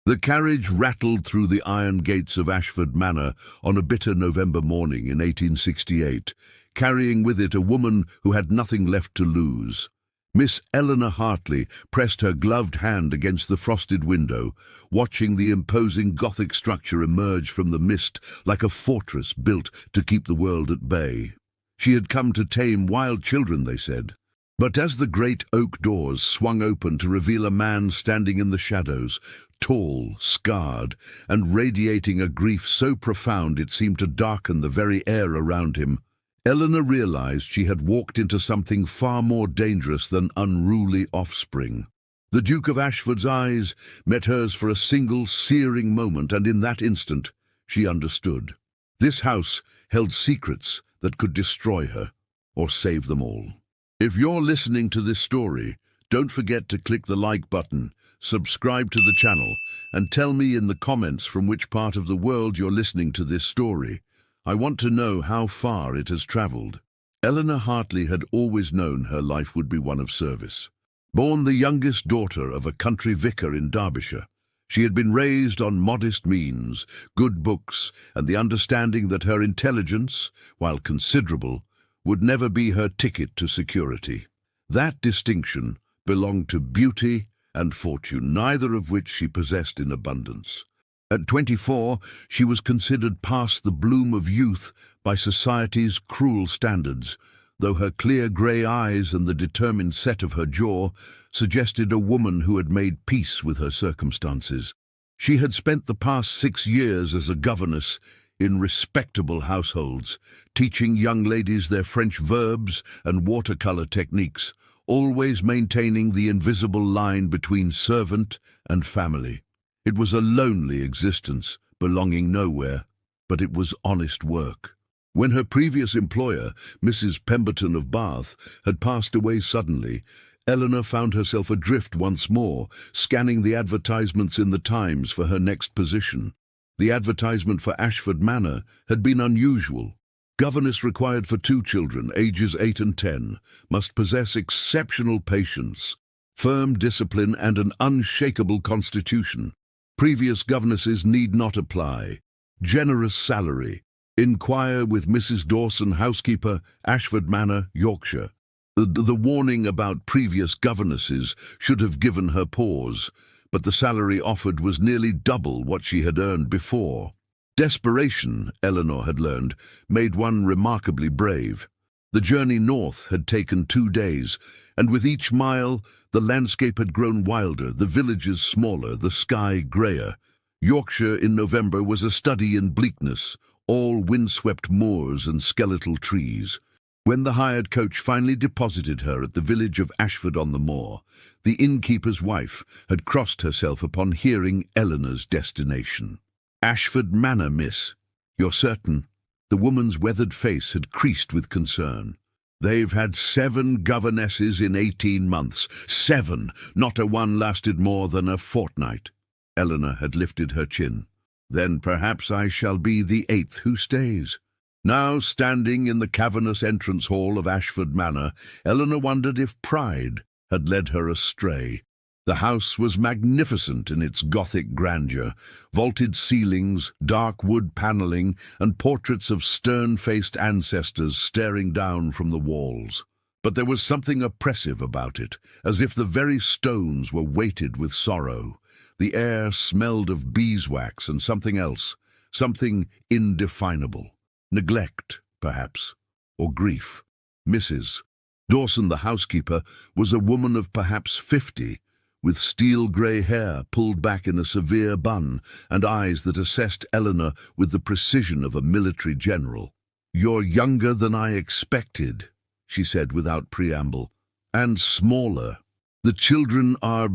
The carriage rattled through the iron gates of Ashford Manor on a bitter November morning in 1868, carrying with it a woman who had nothing left to lose. Miss Eleanor Hartley pressed her gloved hand against the frosted window, watching the imposing Gothic structure emerge from the mist like a fortress built to keep the world at bay. She had come to tame wild children, they said. But as the great oak doors swung open to reveal a man standing in the shadows, tall, scarred, and radiating a grief so profound it seemed to darken the very air around him, Eleanor realized she had walked into something far more dangerous than unruly offspring. The Duke of Ashford's eyes met hers for a single searing moment, and in that instant she understood. This house held secrets that could destroy her or save them all. If you're listening to this story, don't forget to click the like button, subscribe to the channel, and tell me in the comments from which part of the world you're listening to this story. I want to know how far it has traveled. Eleanor Hartley had always known her life would be one of service. Born the youngest daughter of a country vicar in Derbyshire, she had been raised on modest means, good books, and the understanding that her intelligence, while considerable, would never be her ticket to security. That distinction belonged to beauty and fortune, neither of which she possessed in abundance. At 24, she was considered past the bloom of youth by society's cruel standards, though her clear grey eyes and the determined set of her jaw suggested a woman who had made peace with her circumstances. She had spent the past 6 years as a governess in respectable households, teaching young ladies their French verbs and watercolor techniques, always maintaining the invisible line between servant and family. It was a lonely existence, belonging nowhere, but it was honest work. When her previous employer, Mrs. Pemberton of Bath, had passed away suddenly, Eleanor found herself adrift once more, scanning the advertisements in the Times for her next position. The advertisement for Ashford Manor had been unusual. Governess required for 2 children, ages 8 and 10, must possess exceptional patience, firm discipline, and an unshakable constitution. Previous governesses need not apply. Generous salary. Inquire with Mrs. Dawson, housekeeper, Ashford Manor, Yorkshire. The warning about previous governesses should have given her pause, but the salary offered was nearly double what she had earned before. Desperation, Eleanor had learned, made one remarkably brave. The journey north had taken 2 days, and with each mile the landscape had grown wilder, the villages smaller, the sky greyer. Yorkshire in November was a study in bleakness, all windswept moors and skeletal trees. When the hired coach finally deposited her at the village of Ashford-on-the-Moor, the innkeeper's wife had crossed herself upon hearing Eleanor's destination. "Ashford Manor, miss. You're certain?" The woman's weathered face had creased with concern. "They've had 7 governesses in 18 months. 7! Not a one lasted more than a fortnight." Eleanor had lifted her chin. "Then perhaps I shall be the 8th who stays." Now, standing in the cavernous entrance hall of Ashford Manor, Eleanor wondered if pride had led her astray. The house was magnificent in its Gothic grandeur, vaulted ceilings, dark wood panelling, and portraits of stern-faced ancestors staring down from the walls. But there was something oppressive about it, as if the very stones were weighted with sorrow. The air smelled of beeswax and something else, something indefinable. Neglect, perhaps, or grief. Mrs. Dawson, the housekeeper, was a woman of perhaps 50, with steel-grey hair pulled back in a severe bun and eyes that assessed Eleanor with the precision of a military general. "You're younger than I expected," she said without preamble, "and smaller. The children are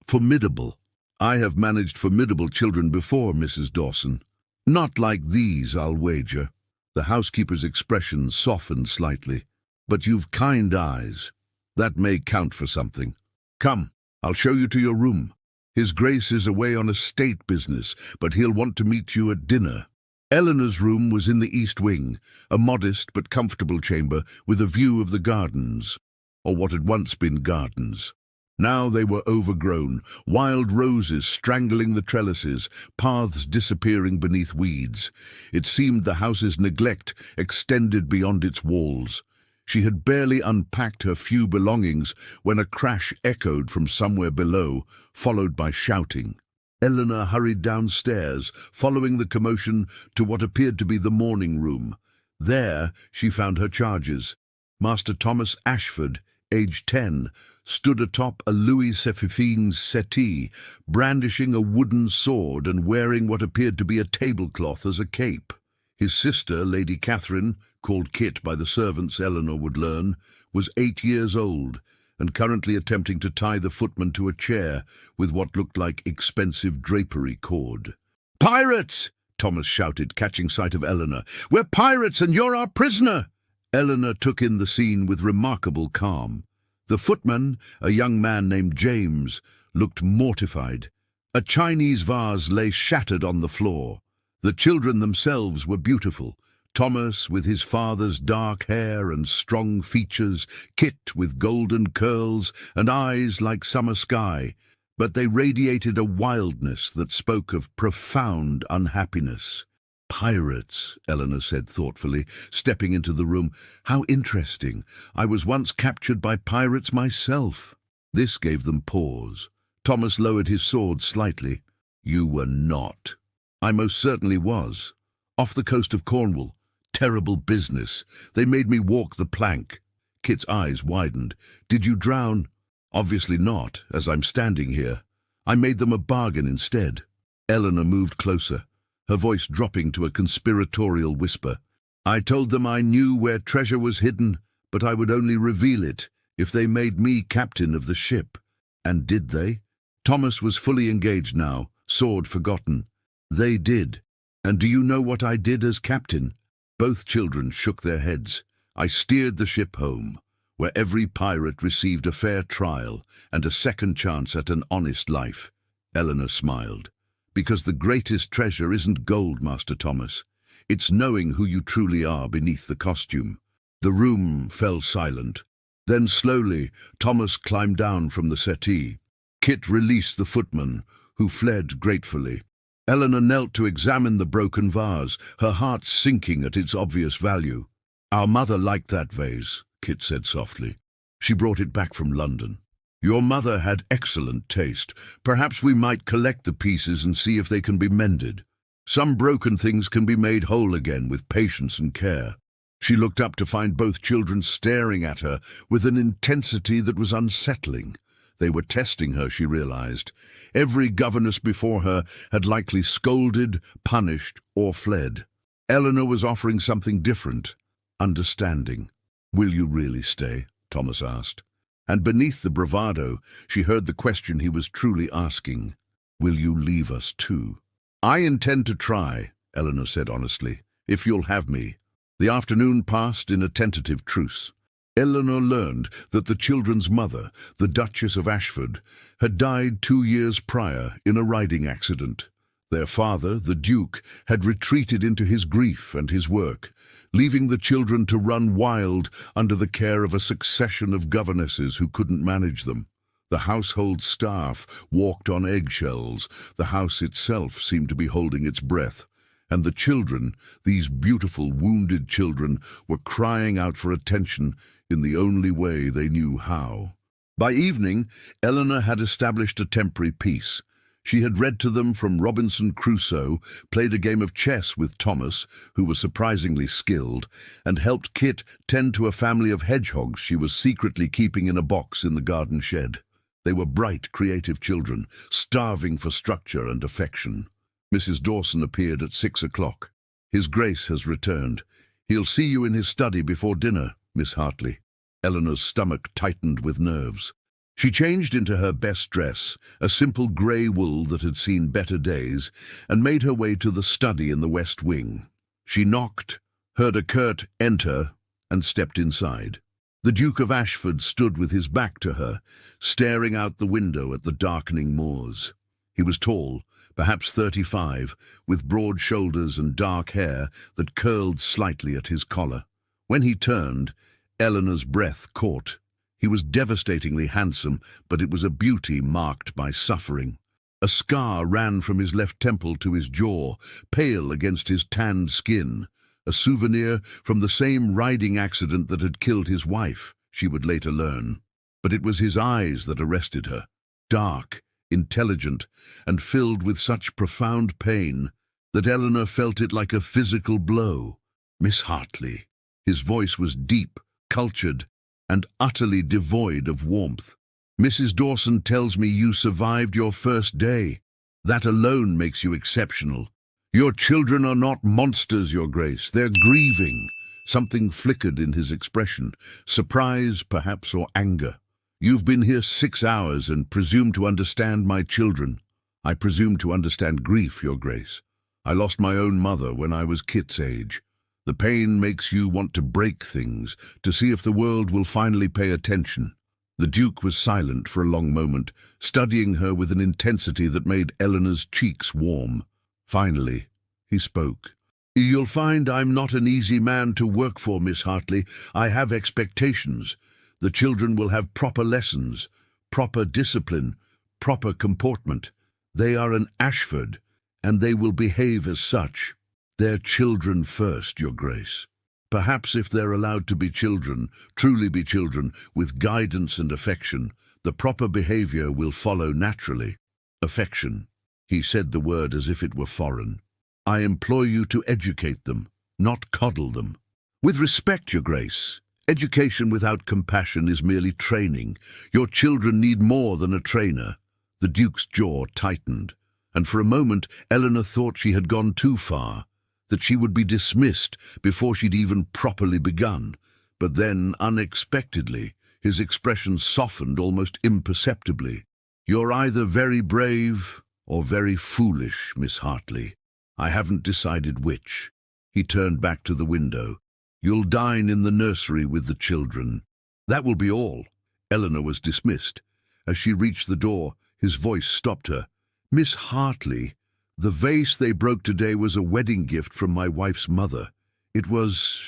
formidable." "I have managed formidable children before, Mrs. Dawson. Not like these, I'll wager." The housekeeper's expression softened slightly. "But you've kind eyes. That may count for something. Come, I'll show you to your room. His Grace is away on estate business, but he'll want to meet you at dinner." Eleanor's room was in the east wing, a modest but comfortable chamber with a view of the gardens, or what had once been gardens. Now they were overgrown, wild roses strangling the trellises, paths disappearing beneath weeds. It seemed the house's neglect extended beyond its walls. She had barely unpacked her few belongings when a crash echoed from somewhere below, followed by shouting. Eleanor hurried downstairs, following the commotion to what appeared to be the morning room. There she found her charges. Master Thomas Ashford, aged 10, stood atop a Louis Sephifin's settee, brandishing a wooden sword and wearing what appeared to be a tablecloth as a cape. His sister, Lady Catherine, called Kit by the servants Eleanor would learn, was 8 years old and currently attempting to tie the footman to a chair with what looked like expensive drapery cord. "Pirates!" Thomas shouted, catching sight of Eleanor. "We're pirates and you're our prisoner!" Eleanor took in the scene with remarkable calm. The footman, a young man named James, looked mortified. A Chinese vase lay shattered on the floor. The children themselves were beautiful. Thomas with his father's dark hair and strong features, Kit with golden curls and eyes like summer sky, but they radiated a wildness that spoke of profound unhappiness. "Pirates," Eleanor said thoughtfully, stepping into the room. "How interesting. I was once captured by pirates myself." This gave them pause. Thomas lowered his sword slightly. "You were not." "I most certainly was. Off the coast of Cornwall. Terrible business. They made me walk the plank." Kit's eyes widened. "Did you drown?" "Obviously not, as I'm standing here. I made them a bargain instead." Eleanor moved closer, her voice dropping to a conspiratorial whisper. "I told them I knew where treasure was hidden, but I would only reveal it if they made me captain of the ship." "And did they?" Thomas was fully engaged now, sword forgotten. "They did. And do you know what I did as captain?" Both children shook their heads. "I steered the ship home, where every pirate received a fair trial and a second chance at an honest life." Eleanor smiled. "Because the greatest treasure isn't gold, Master Thomas. It's knowing who you truly are beneath the costume." The room fell silent. Then slowly, Thomas climbed down from the settee. Kit released the footman, who fled gratefully. Eleanor knelt to examine the broken vase, her heart sinking at its obvious value. "Our mother liked that vase," Kit said softly. "She brought it back from London. Your mother had excellent taste. Perhaps we might collect the pieces and see if they can be mended. Some broken things can be made whole again with patience and care." She looked up to find both children staring at her with an intensity that was unsettling. They were testing her, she realized. Every governess before her had likely scolded, punished, or fled. Eleanor was offering something different, understanding. "Will you really stay?" Thomas asked. And beneath the bravado, she heard the question he was truly asking. "Will you leave us too?" "I intend to try," Eleanor said honestly, "if you'll have me." The afternoon passed in a tentative truce. Eleanor learned that the children's mother, the Duchess of Ashford, had died 2 years prior in a riding accident. Their father, the Duke, had retreated into his grief and his work, leaving the children to run wild under the care of a succession of governesses who couldn't manage them. The household staff walked on eggshells. The house itself seemed to be holding its breath. And the children, these beautiful wounded children, were crying out for attention in the only way they knew how. By evening, Eleanor had established a temporary peace. She had read to them from Robinson Crusoe, played a game of chess with Thomas, who was surprisingly skilled, and helped Kit tend to a family of hedgehogs she was secretly keeping in a box in the garden shed. They were bright, creative children, starving for structure and affection. Mrs. Dawson appeared at 6 o'clock. "His Grace has returned. He'll see you in his study before dinner, Miss Hartley." Eleanor's stomach tightened with nerves. She changed into her best dress, a simple grey wool that had seen better days, and made her way to the study in the west wing. She knocked, heard a curt "enter," and stepped inside. The Duke of Ashford stood with his back to her, staring out the window at the darkening moors. He was tall, perhaps 35, with broad shoulders and dark hair that curled slightly at his collar. When he turned, Eleanor's breath caught. He was devastatingly handsome, but it was a beauty marked by suffering. A scar ran from his left temple to his jaw, pale against his tanned skin, a souvenir from the same riding accident that had killed his wife, she would later learn. But it was his eyes that arrested her, dark, intelligent, and filled with such profound pain that Eleanor felt it like a physical blow. Miss Hartley. His voice was deep, cultured, and utterly devoid of warmth. Mrs. Dawson tells me you survived your first day. That alone makes you exceptional. Your children are not monsters, Your Grace. They're grieving. Something flickered in his expression, surprise, perhaps, or anger. You've been here 6 hours and presume to understand my children. I presume to understand grief, Your Grace. I lost my own mother when I was Kit's age. The pain makes you want to break things, to see if the world will finally pay attention. The Duke was silent for a long moment, studying her with an intensity that made Eleanor's cheeks warm. Finally, he spoke. You'll find I'm not an easy man to work for, Miss Hartley. I have expectations. The children will have proper lessons, proper discipline, proper comportment. They are an Ashford, and they will behave as such. They're children first, Your Grace. Perhaps if they're allowed to be children, truly be children, with guidance and affection, the proper behavior will follow naturally. Affection. He said the word as if it were foreign. I implore you to educate them, not coddle them. With respect, Your Grace, education without compassion is merely training. Your children need more than a trainer. The Duke's jaw tightened, and for a moment Eleanor thought she had gone too far, that she would be dismissed before she'd even properly begun. But then, unexpectedly, his expression softened almost imperceptibly. You're either very brave or very foolish, Miss Hartley. I haven't decided which. He turned back to the window. You'll dine in the nursery with the children. That will be all. Eleanor was dismissed. As she reached the door, his voice stopped her. Miss Hartley, the vase they broke today was a wedding gift from my wife's mother. It was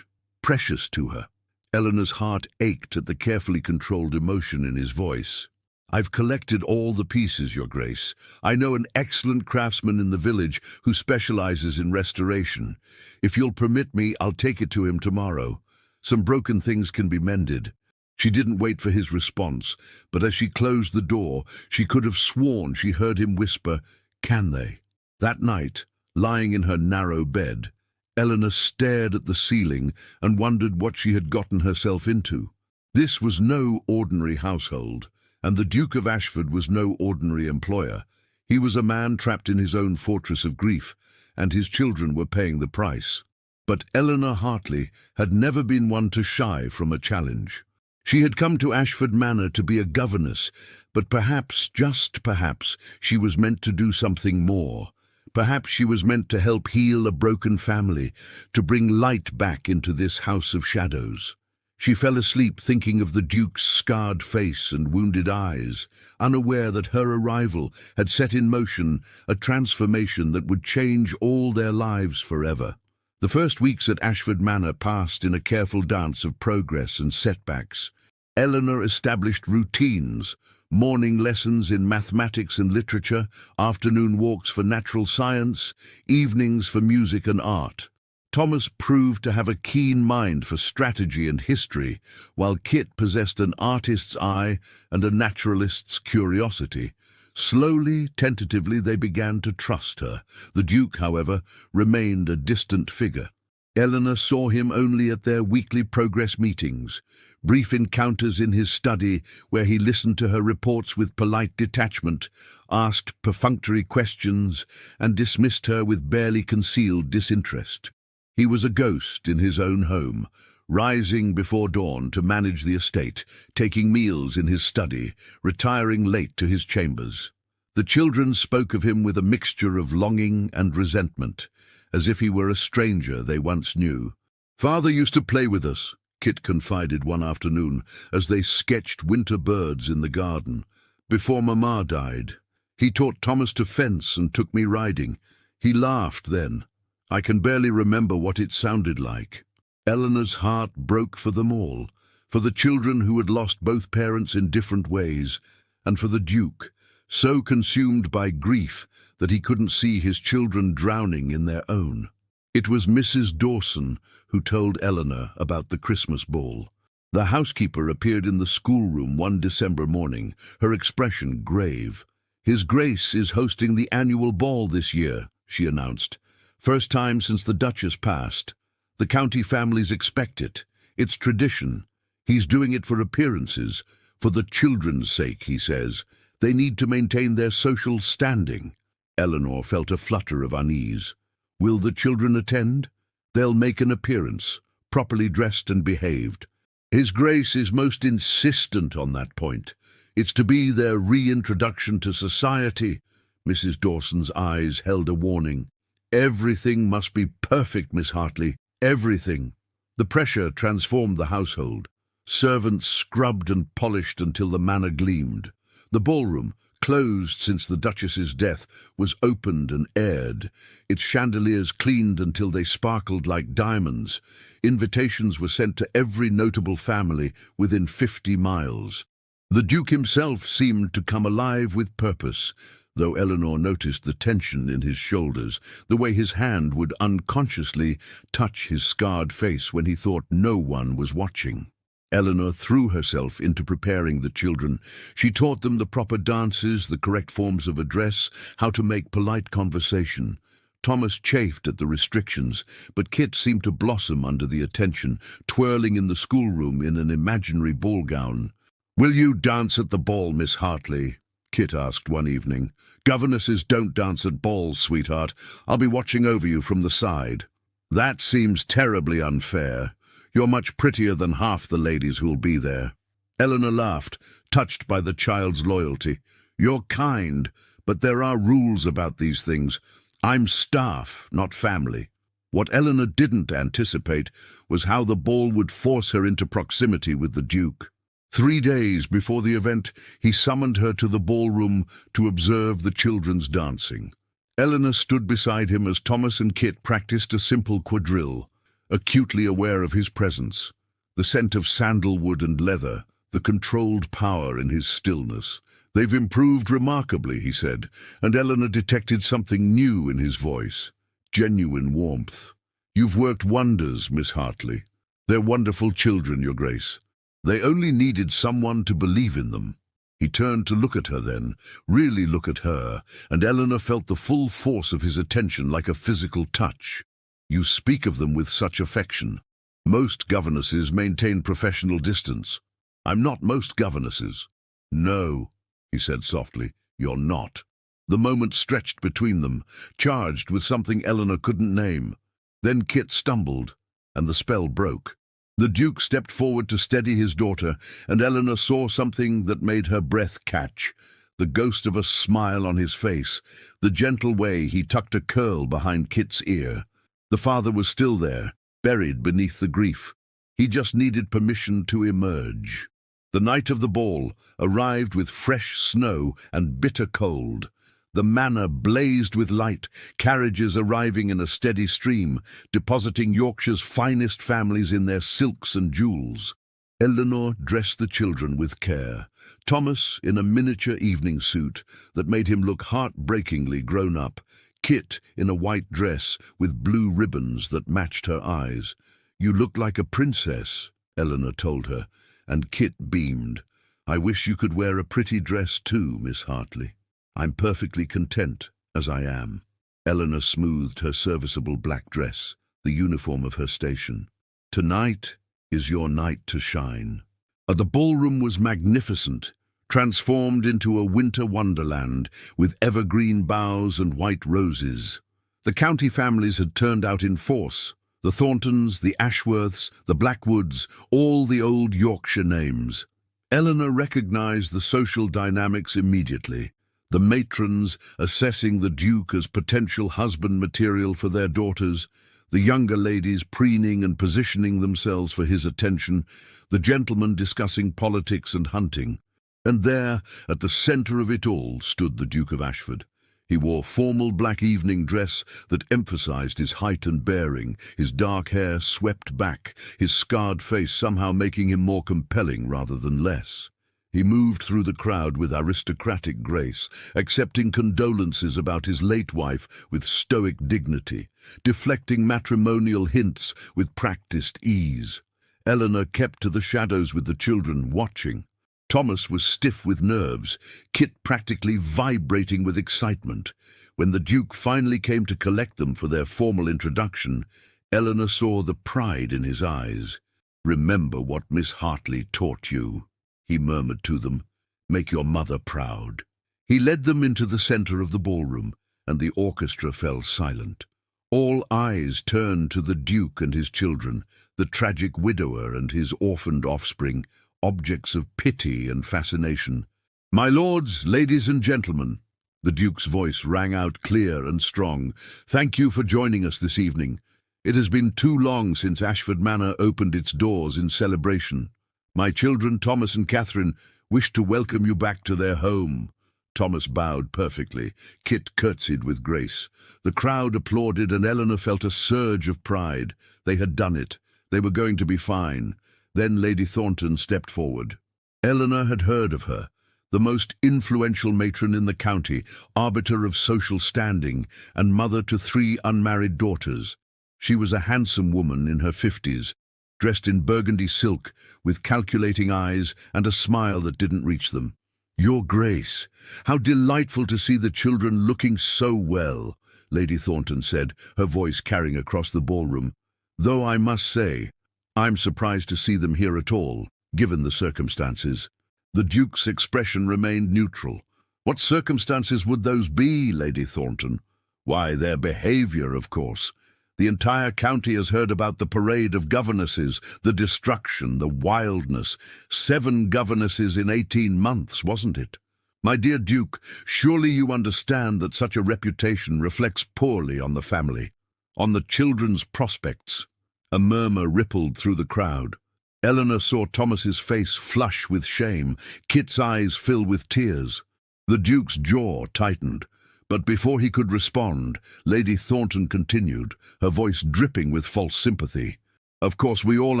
precious to her. Eleanor's heart ached at the carefully controlled emotion in his voice. I've collected all the pieces, Your Grace. I know an excellent craftsman in the village who specializes in restoration. If you'll permit me, I'll take it to him tomorrow. Some broken things can be mended. She didn't wait for his response, but as she closed the door, she could have sworn she heard him whisper, "Can they?" That night, lying in her narrow bed, Eleanor stared at the ceiling and wondered what she had gotten herself into. This was no ordinary household, and the Duke of Ashford was no ordinary employer. He was a man trapped in his own fortress of grief, and his children were paying the price. But Eleanor Hartley had never been one to shy from a challenge. She had come to Ashford Manor to be a governess, but perhaps, just perhaps, she was meant to do something more. Perhaps she was meant to help heal a broken family, to bring light back into this house of shadows. She fell asleep thinking of the Duke's scarred face and wounded eyes, unaware that her arrival had set in motion a transformation that would change all their lives forever. The first weeks at Ashford Manor passed in a careful dance of progress and setbacks. Eleanor established routines, morning lessons in mathematics and literature, afternoon walks for natural science, evenings for music and art. Thomas proved to have a keen mind for strategy and history, while Kit possessed an artist's eye and a naturalist's curiosity. Slowly, tentatively, they began to trust her. The Duke, however, remained a distant figure. Eleanor saw him only at their weekly progress meetings, brief encounters in his study where he listened to her reports with polite detachment, asked perfunctory questions, and dismissed her with barely concealed disinterest. He was a ghost in his own home, rising before dawn to manage the estate, taking meals in his study, retiring late to his chambers. The children spoke of him with a mixture of longing and resentment, as if he were a stranger they once knew. "Father used to play with us," Kit confided one afternoon as they sketched winter birds in the garden. "Before Mamma died, he taught Thomas to fence and took me riding. He laughed then. I can barely remember what it sounded like." Eleanor's heart broke for them all. for the children who had lost both parents in different ways, and for the Duke, so consumed by grief that he couldn't see his children drowning in their own. It was Mrs. Dawson who told Eleanor about the Christmas ball. The housekeeper appeared in the schoolroom one December morning, her expression grave. "His Grace is hosting the annual ball this year," she announced. "First time since the Duchess passed. The county families expect it. It's tradition. He's doing it for appearances, for the children's sake, he says. They need to maintain their social standing." Eleanor felt a flutter of unease. Will the children attend? They'll make an appearance, properly dressed and behaved. His Grace is most insistent on that point. It's to be their reintroduction to society. Mrs. Dawson's eyes held a warning. Everything must be perfect, Miss Hartley. Everything. The pressure transformed the household. Servants scrubbed and polished until the manor gleamed. The ballroom, closed since the Duchess's death, was opened and aired, its chandeliers cleaned until they sparkled like diamonds. Invitations were sent to every notable family within 50 miles. The Duke himself seemed to come alive with purpose, though Eleanor noticed the tension in his shoulders, the way his hand would unconsciously touch his scarred face when he thought no one was watching. Eleanor threw herself into preparing the children. She taught them the proper dances, the correct forms of address, how to make polite conversation. Thomas chafed at the restrictions, but Kit seemed to blossom under the attention, twirling in the schoolroom in an imaginary ball gown. "Will you dance at the ball, Miss Hartley?" Kit asked one evening. "Governesses don't dance at balls, sweetheart. I'll be watching over you from the side." "That seems terribly unfair. You're much prettier than half the ladies who'll be there." Eleanor laughed, touched by the child's loyalty. "You're kind, but there are rules about these things. I'm staff, not family." What Eleanor didn't anticipate was how the ball would force her into proximity with the Duke. 3 days before the event, he summoned her to the ballroom to observe the children's dancing. Eleanor stood beside him as Thomas and Kit practiced a simple quadrille, acutely aware of his presence, the scent of sandalwood and leather, the controlled power in his stillness. "They've improved remarkably," he said, and Eleanor detected something new in his voice, genuine warmth. "You've worked wonders, Miss Hartley. They're wonderful children, Your Grace. They only needed someone to believe in them." He turned to look at her then, really look at her, and Eleanor felt the full force of his attention like a physical touch. "You speak of them with such affection. Most governesses maintain professional distance. I'm not most governesses." "No," he said softly, "you're not." The moment stretched between them, charged with something Eleanor couldn't name. Then Kit stumbled, and the spell broke. The Duke stepped forward to steady his daughter, and Eleanor saw something that made her breath catch. The ghost of a smile on his face, the gentle way he tucked a curl behind Kit's ear. The father was still there, buried beneath the grief. He just needed permission to emerge. The night of the ball arrived with fresh snow and bitter cold. The manor blazed with light, carriages arriving in a steady stream, depositing Yorkshire's finest families in their silks and jewels. Eleanor dressed the children with care. Thomas in a miniature evening suit that made him look heartbreakingly grown up. Kit in a white dress with blue ribbons that matched her eyes. "You look like a princess," Eleanor told her, and Kit beamed. "I wish you could wear a pretty dress too, Miss Hartley. I'm perfectly content as I am." Eleanor smoothed her serviceable black dress, the uniform of her station. "Tonight is your night to shine." The ballroom was magnificent, transformed into a winter wonderland with evergreen boughs and white roses. The county families had turned out in force. The Thorntons, the Ashworths, the Blackwoods, all the old Yorkshire names. Eleanor recognized the social dynamics immediately. The matrons assessing the Duke as potential husband material for their daughters, the younger ladies preening and positioning themselves for his attention, the gentlemen discussing politics and hunting. And there, at the centre of it all, stood the Duke of Ashford. He wore formal black evening dress that emphasized his height and bearing, his dark hair swept back, his scarred face somehow making him more compelling rather than less. He moved through the crowd with aristocratic grace, accepting condolences about his late wife with stoic dignity, deflecting matrimonial hints with practiced ease. Eleanor kept to the shadows with the children, watching. Thomas was stiff with nerves, Kit practically vibrating with excitement. When the Duke finally came to collect them for their formal introduction, Eleanor saw the pride in his eyes. "Remember what Miss Hartley taught you," he murmured to them. "Make your mother proud." He led them into the center of the ballroom, and the orchestra fell silent. All eyes turned to the Duke and his children, the tragic widower and his orphaned offspring, objects of pity and fascination. "My lords, ladies and gentlemen," the Duke's voice rang out clear and strong, "thank you for joining us this evening. It has been too long since Ashford Manor opened its doors in celebration. My children, Thomas and Catherine, wish to welcome you back to their home." Thomas bowed perfectly. Kit curtsied with grace. The crowd applauded, and Eleanor felt a surge of pride. They had done it. They were going to be fine. Then Lady Thornton stepped forward. Eleanor had heard of her, the most influential matron in the county, arbiter of social standing, and mother to 3 unmarried daughters. She was a handsome woman in her 50s, dressed in burgundy silk, with calculating eyes and a smile that didn't reach them. "Your Grace, how delightful to see the children looking so well," Lady Thornton said, her voice carrying across the ballroom. "Though I must say, I'm surprised to see them here at all, given the circumstances." The Duke's expression remained neutral. "What circumstances would those be, Lady Thornton?" "Why, their behavior, of course. The entire county has heard about the parade of governesses, the destruction, the wildness. 7 governesses in 18 months, wasn't it? My dear Duke, surely you understand that such a reputation reflects poorly on the family, on the children's prospects." A murmur rippled through the crowd. Eleanor saw Thomas's face flush with shame, Kit's eyes fill with tears. The Duke's jaw tightened. But before he could respond, Lady Thornton continued, her voice dripping with false sympathy. "Of course, we all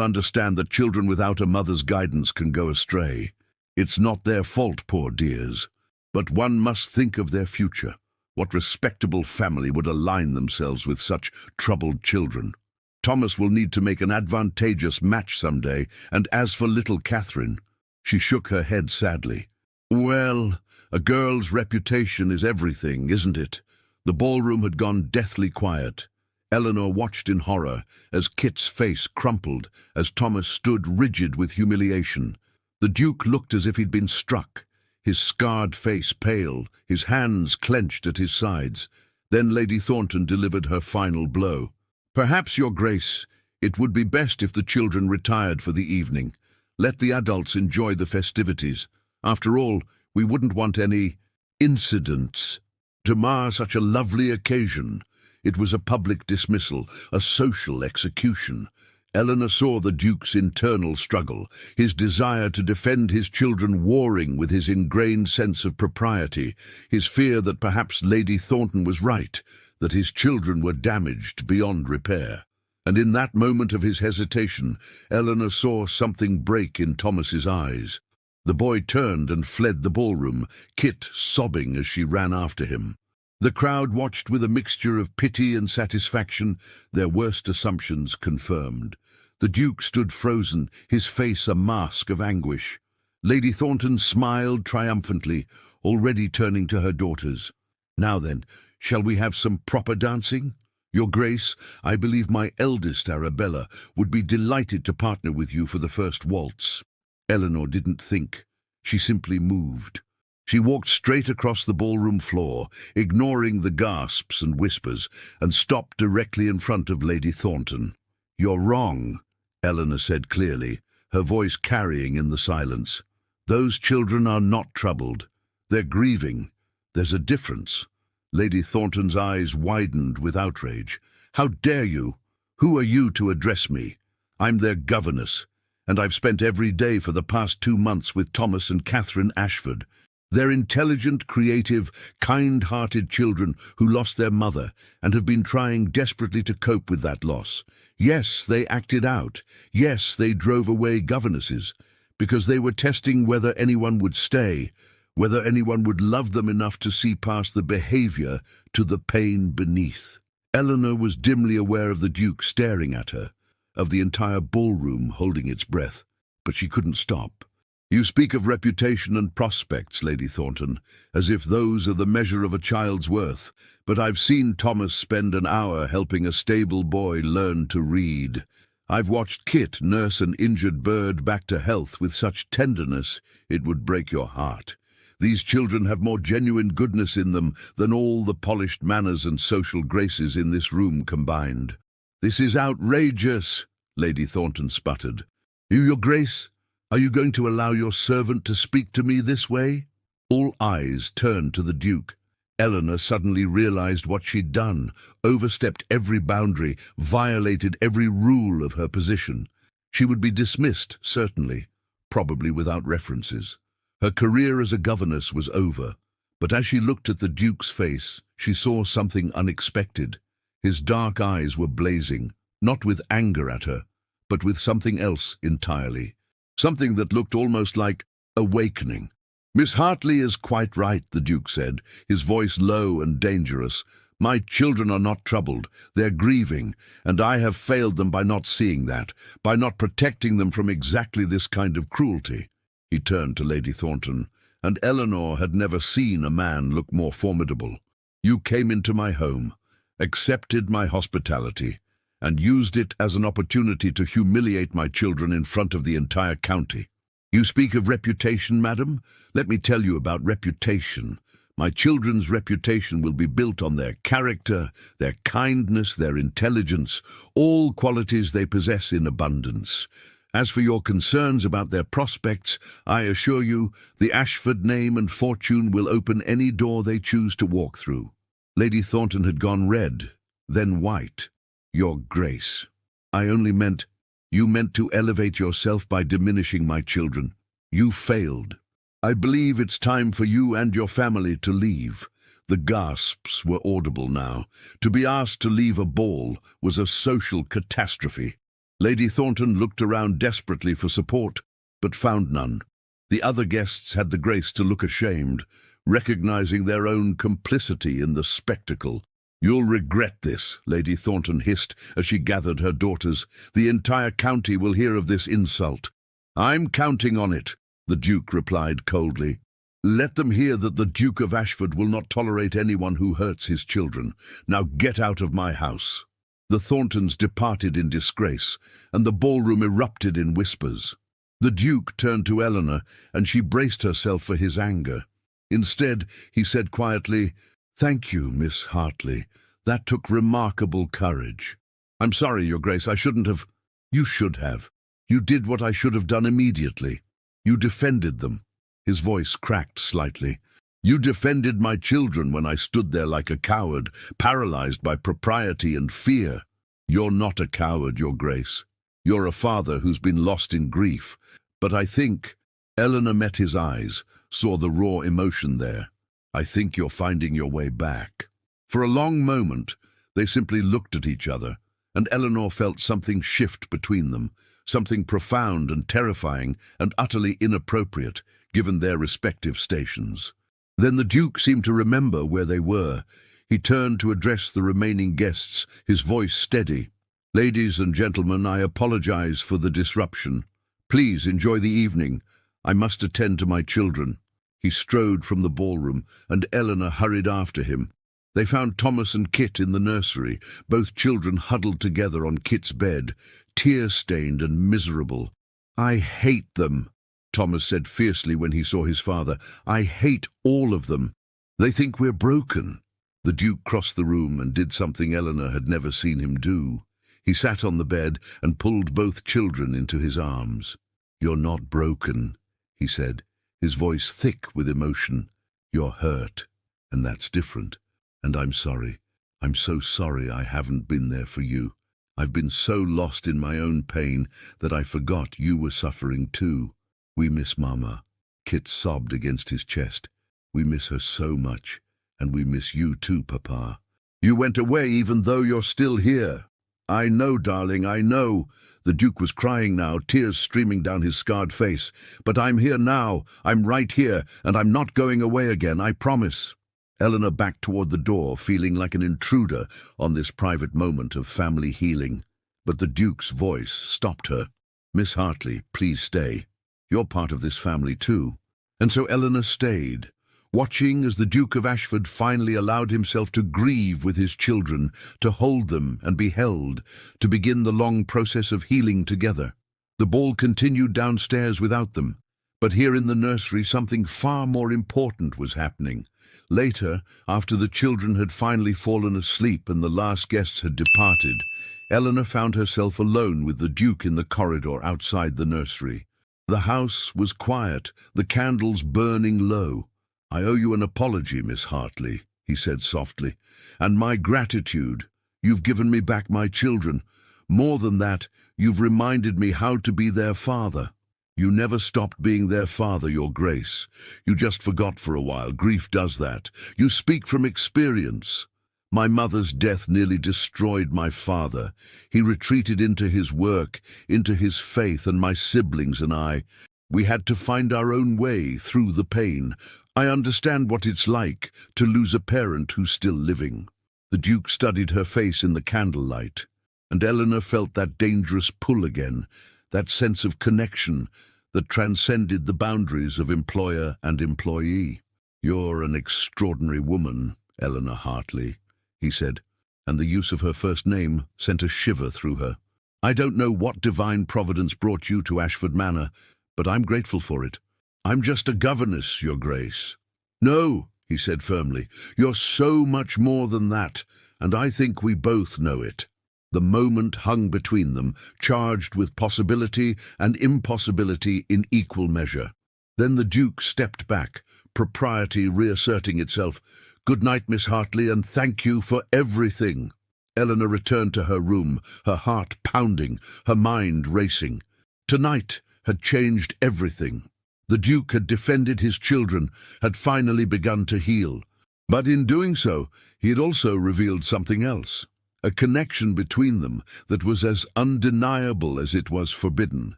understand that children without a mother's guidance can go astray. It's not their fault, poor dears. But one must think of their future. What respectable family would align themselves with such troubled children? Thomas will need to make an advantageous match someday, and as for little Catherine—" She shook her head sadly. "Well, a girl's reputation is everything, isn't it?" The ballroom had gone deathly quiet. Eleanor watched in horror as Kit's face crumpled, as Thomas stood rigid with humiliation. The Duke looked as if he'd been struck, his scarred face pale, his hands clenched at his sides. Then Lady Thornton delivered her final blow. "Perhaps, Your Grace, it would be best if the children retired for the evening. Let the adults enjoy the festivities. After all, we wouldn't want any incidents to mar such a lovely occasion." It was a public dismissal, a social execution. Eleanor saw the Duke's internal struggle, his desire to defend his children warring with his ingrained sense of propriety, his fear that perhaps Lady Thornton was right, that his children were damaged beyond repair. And in that moment of his hesitation, Eleanor saw something break in Thomas's eyes. The boy turned and fled the ballroom, Kit sobbing as she ran after him. The crowd watched with a mixture of pity and satisfaction, their worst assumptions confirmed. The Duke stood frozen, his face a mask of anguish. Lady Thornton smiled triumphantly, already turning to her daughters. "Now then, shall we have some proper dancing? Your Grace, I believe my eldest, Arabella, would be delighted to partner with you for the first waltz." Eleanor didn't think. She simply moved. She walked straight across the ballroom floor, ignoring the gasps and whispers, and stopped directly in front of Lady Thornton. "You're wrong," Eleanor said clearly, her voice carrying in the silence. "Those children are not troubled. They're grieving. There's a difference." Lady Thornton's eyes widened with outrage. "How dare you? Who are you to address me? I'm their governess, and I've spent every day for the past 2 months with Thomas and Catherine Ashford. They're intelligent, creative, kind-hearted children who lost their mother and have been trying desperately to cope with that loss. Yes, they acted out. Yes, they drove away governesses, because they were testing whether anyone would stay, whether anyone would love them enough to see past the behavior to the pain beneath. Eleanor was dimly aware of the Duke staring at her, of the entire ballroom holding its breath, but she couldn't stop. You speak of reputation and prospects, Lady Thornton, as if those are the measure of a child's worth, but I've seen Thomas spend an hour helping a stable boy learn to read. I've watched Kit nurse an injured bird back to health with such tenderness it would break your heart. These children have more genuine goodness in them than all the polished manners and social graces in this room combined. This is outrageous, Lady Thornton sputtered. Your Grace, are you going to allow your servant to speak to me this way? All eyes turned to the Duke. Eleanor suddenly realized what she'd done, overstepped every boundary, violated every rule of her position. She would be dismissed, certainly, probably without references. Her career as a governess was over, but as she looked at the Duke's face, she saw something unexpected. His dark eyes were blazing, not with anger at her, but with something else entirely. Something that looked almost like awakening. Miss Hartley is quite right, the Duke said, his voice low and dangerous. My children are not troubled, they're grieving, and I have failed them by not seeing that, by not protecting them from exactly this kind of cruelty. He turned to Lady Thornton, and Eleanor had never seen a man look more formidable. You came into my home, accepted my hospitality, and used it as an opportunity to humiliate my children in front of the entire county. You speak of reputation, madam? Let me tell you about reputation. My children's reputation will be built on their character, their kindness, their intelligence, all qualities they possess in abundance. As for your concerns about their prospects, I assure you the Ashford name and fortune will open any door they choose to walk through. Lady Thornton had gone red, then white. Your Grace, I only meant, you meant to elevate yourself by diminishing my children. You failed. I believe it's time for you and your family to leave. The gasps were audible now. To be asked to leave a ball was a social catastrophe. Lady Thornton looked around desperately for support, but found none. The other guests had the grace to look ashamed, recognizing their own complicity in the spectacle. You'll regret this, Lady Thornton hissed as she gathered her daughters. The entire county will hear of this insult. I'm counting on it, the Duke replied coldly. Let them hear that the Duke of Ashford will not tolerate anyone who hurts his children. Now get out of my house. The Thorntons departed in disgrace, and the ballroom erupted in whispers. The Duke turned to Eleanor, and she braced herself for his anger. Instead, he said quietly, Thank you, Miss Hartley. That took remarkable courage. I'm sorry, Your Grace, I shouldn't have. You should have. You did what I should have done immediately. You defended them. His voice cracked slightly. You defended my children when I stood there like a coward, paralyzed by propriety and fear. You're not a coward, Your Grace. You're a father who's been lost in grief. But I think, Eleanor met his eyes, saw the raw emotion there. I think you're finding your way back. For a long moment, they simply looked at each other, and Eleanor felt something shift between them, something profound and terrifying and utterly inappropriate, given their respective stations. Then the Duke seemed to remember where they were. He turned to address the remaining guests, his voice steady. Ladies and gentlemen, I apologize for the disruption. Please enjoy the evening. I must attend to my children. He strode from the ballroom, and Eleanor hurried after him. They found Thomas and Kit in the nursery, both children huddled together on Kit's bed, tear-stained and miserable. I hate them, Thomas said fiercely when he saw his father. I hate all of them. They think we're broken. The Duke crossed the room and did something Eleanor had never seen him do. He sat on the bed and pulled both children into his arms. You're not broken, he said, his voice thick with emotion. You're hurt, and that's different. And I'm sorry. I'm so sorry I haven't been there for you. I've been so lost in my own pain that I forgot you were suffering too. We miss Mama. Kit sobbed against his chest. We miss her so much, and we miss you too, Papa. You went away even though you're still here. I know, darling, I know. The Duke was crying now, tears streaming down his scarred face. But I'm here now. I'm right here, and I'm not going away again, I promise. Eleanor backed toward the door, feeling like an intruder on this private moment of family healing. But the Duke's voice stopped her. Miss Hartley, please stay. You're part of this family too. And so Eleanor stayed, watching as the Duke of Ashford finally allowed himself to grieve with his children, to hold them and be held, to begin the long process of healing together. The ball continued downstairs without them, but here in the nursery something far more important was happening. Later, after the children had finally fallen asleep and the last guests had departed, Eleanor found herself alone with the Duke in the corridor outside the nursery. The house was quiet, the candles burning low. "I owe you an apology, Miss Hartley," he said softly, "and my gratitude. You've given me back my children. More than that, you've reminded me how to be their father. You never stopped being their father, Your Grace. You just forgot for a while. Grief does that. You speak from experience. My mother's death nearly destroyed my father. He retreated into his work, into his faith, and my siblings and I, we had to find our own way through the pain. I understand what it's like to lose a parent who's still living." The Duke studied her face in the candlelight, and Eleanor felt that dangerous pull again, that sense of connection that transcended the boundaries of employer and employee. "You're an extraordinary woman, Eleanor Hartley," he said, and the use of her first name sent a shiver through her. "I don't know what divine providence brought you to Ashford Manor, but I'm grateful for it. I'm just a governess, Your Grace." "No," he said firmly, "you're so much more than that, and I think we both know it." The moment hung between them, charged with possibility and impossibility in equal measure. Then the Duke stepped back, propriety reasserting itself. "Good night, Miss Hartley, and thank you for everything." Eleanor returned to her room, her heart pounding, her mind racing. Tonight had changed everything. The Duke had defended his children, had finally begun to heal. But in doing so, he had also revealed something else, a connection between them that was as undeniable as it was forbidden.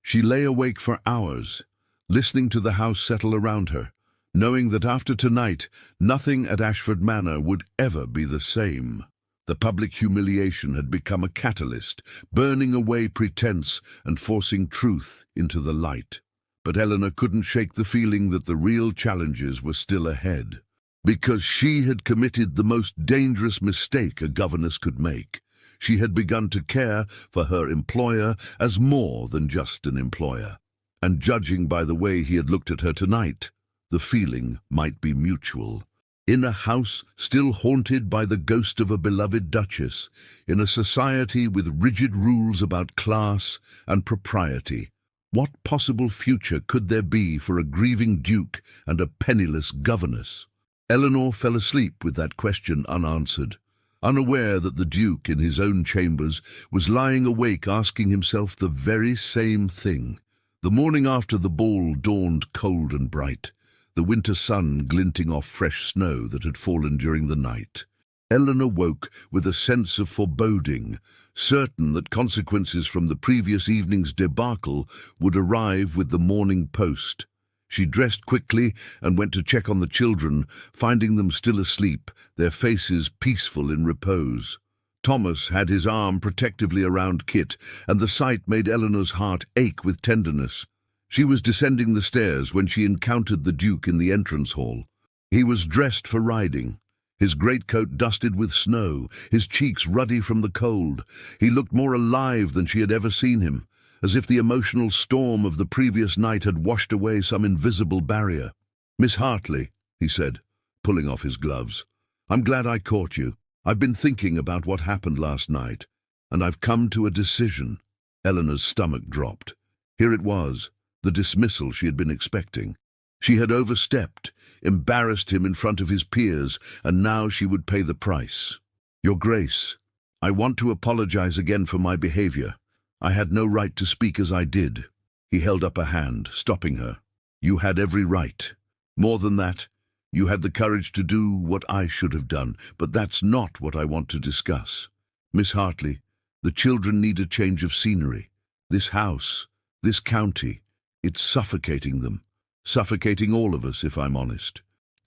She lay awake for hours, listening to the house settle around her, knowing that after tonight, nothing at Ashford Manor would ever be the same. The public humiliation had become a catalyst, burning away pretense and forcing truth into the light. But Eleanor couldn't shake the feeling that the real challenges were still ahead, because she had committed the most dangerous mistake a governess could make. She had begun to care for her employer as more than just an employer. And judging by the way he had looked at her tonight, the feeling might be mutual. In a house still haunted by the ghost of a beloved duchess, in a society with rigid rules about class and propriety, what possible future could there be for a grieving duke and a penniless governess? Eleanor fell asleep with that question unanswered, unaware that the Duke in his own chambers was lying awake asking himself the very same thing. The morning after the ball dawned cold and bright, the winter sun glinting off fresh snow that had fallen during the night. Eleanor woke with a sense of foreboding, certain that consequences from the previous evening's debacle would arrive with the morning post. She dressed quickly and went to check on the children, finding them still asleep, their faces peaceful in repose. Thomas had his arm protectively around Kit, and the sight made Eleanor's heart ache with tenderness. She was descending the stairs when she encountered the Duke in the entrance hall. He was dressed for riding, his greatcoat dusted with snow, his cheeks ruddy from the cold. He looked more alive than she had ever seen him, as if the emotional storm of the previous night had washed away some invisible barrier. "Miss Hartley," he said, pulling off his gloves, "I'm glad I caught you. I've been thinking about what happened last night, and I've come to a decision." Eleanor's stomach dropped. Here it was, the dismissal she had been expecting. She had overstepped, embarrassed him in front of his peers, and now she would pay the price. "Your Grace, I want to apologize again for my behavior. I had no right to speak as I did." He held up a hand, stopping her. "You had every right. More than that, You had the courage to do what I should have done, but that's not what I want to discuss. Miss Hartley, the children need a change of scenery. This house, this county, it's suffocating them. Suffocating all of us, if I'm honest.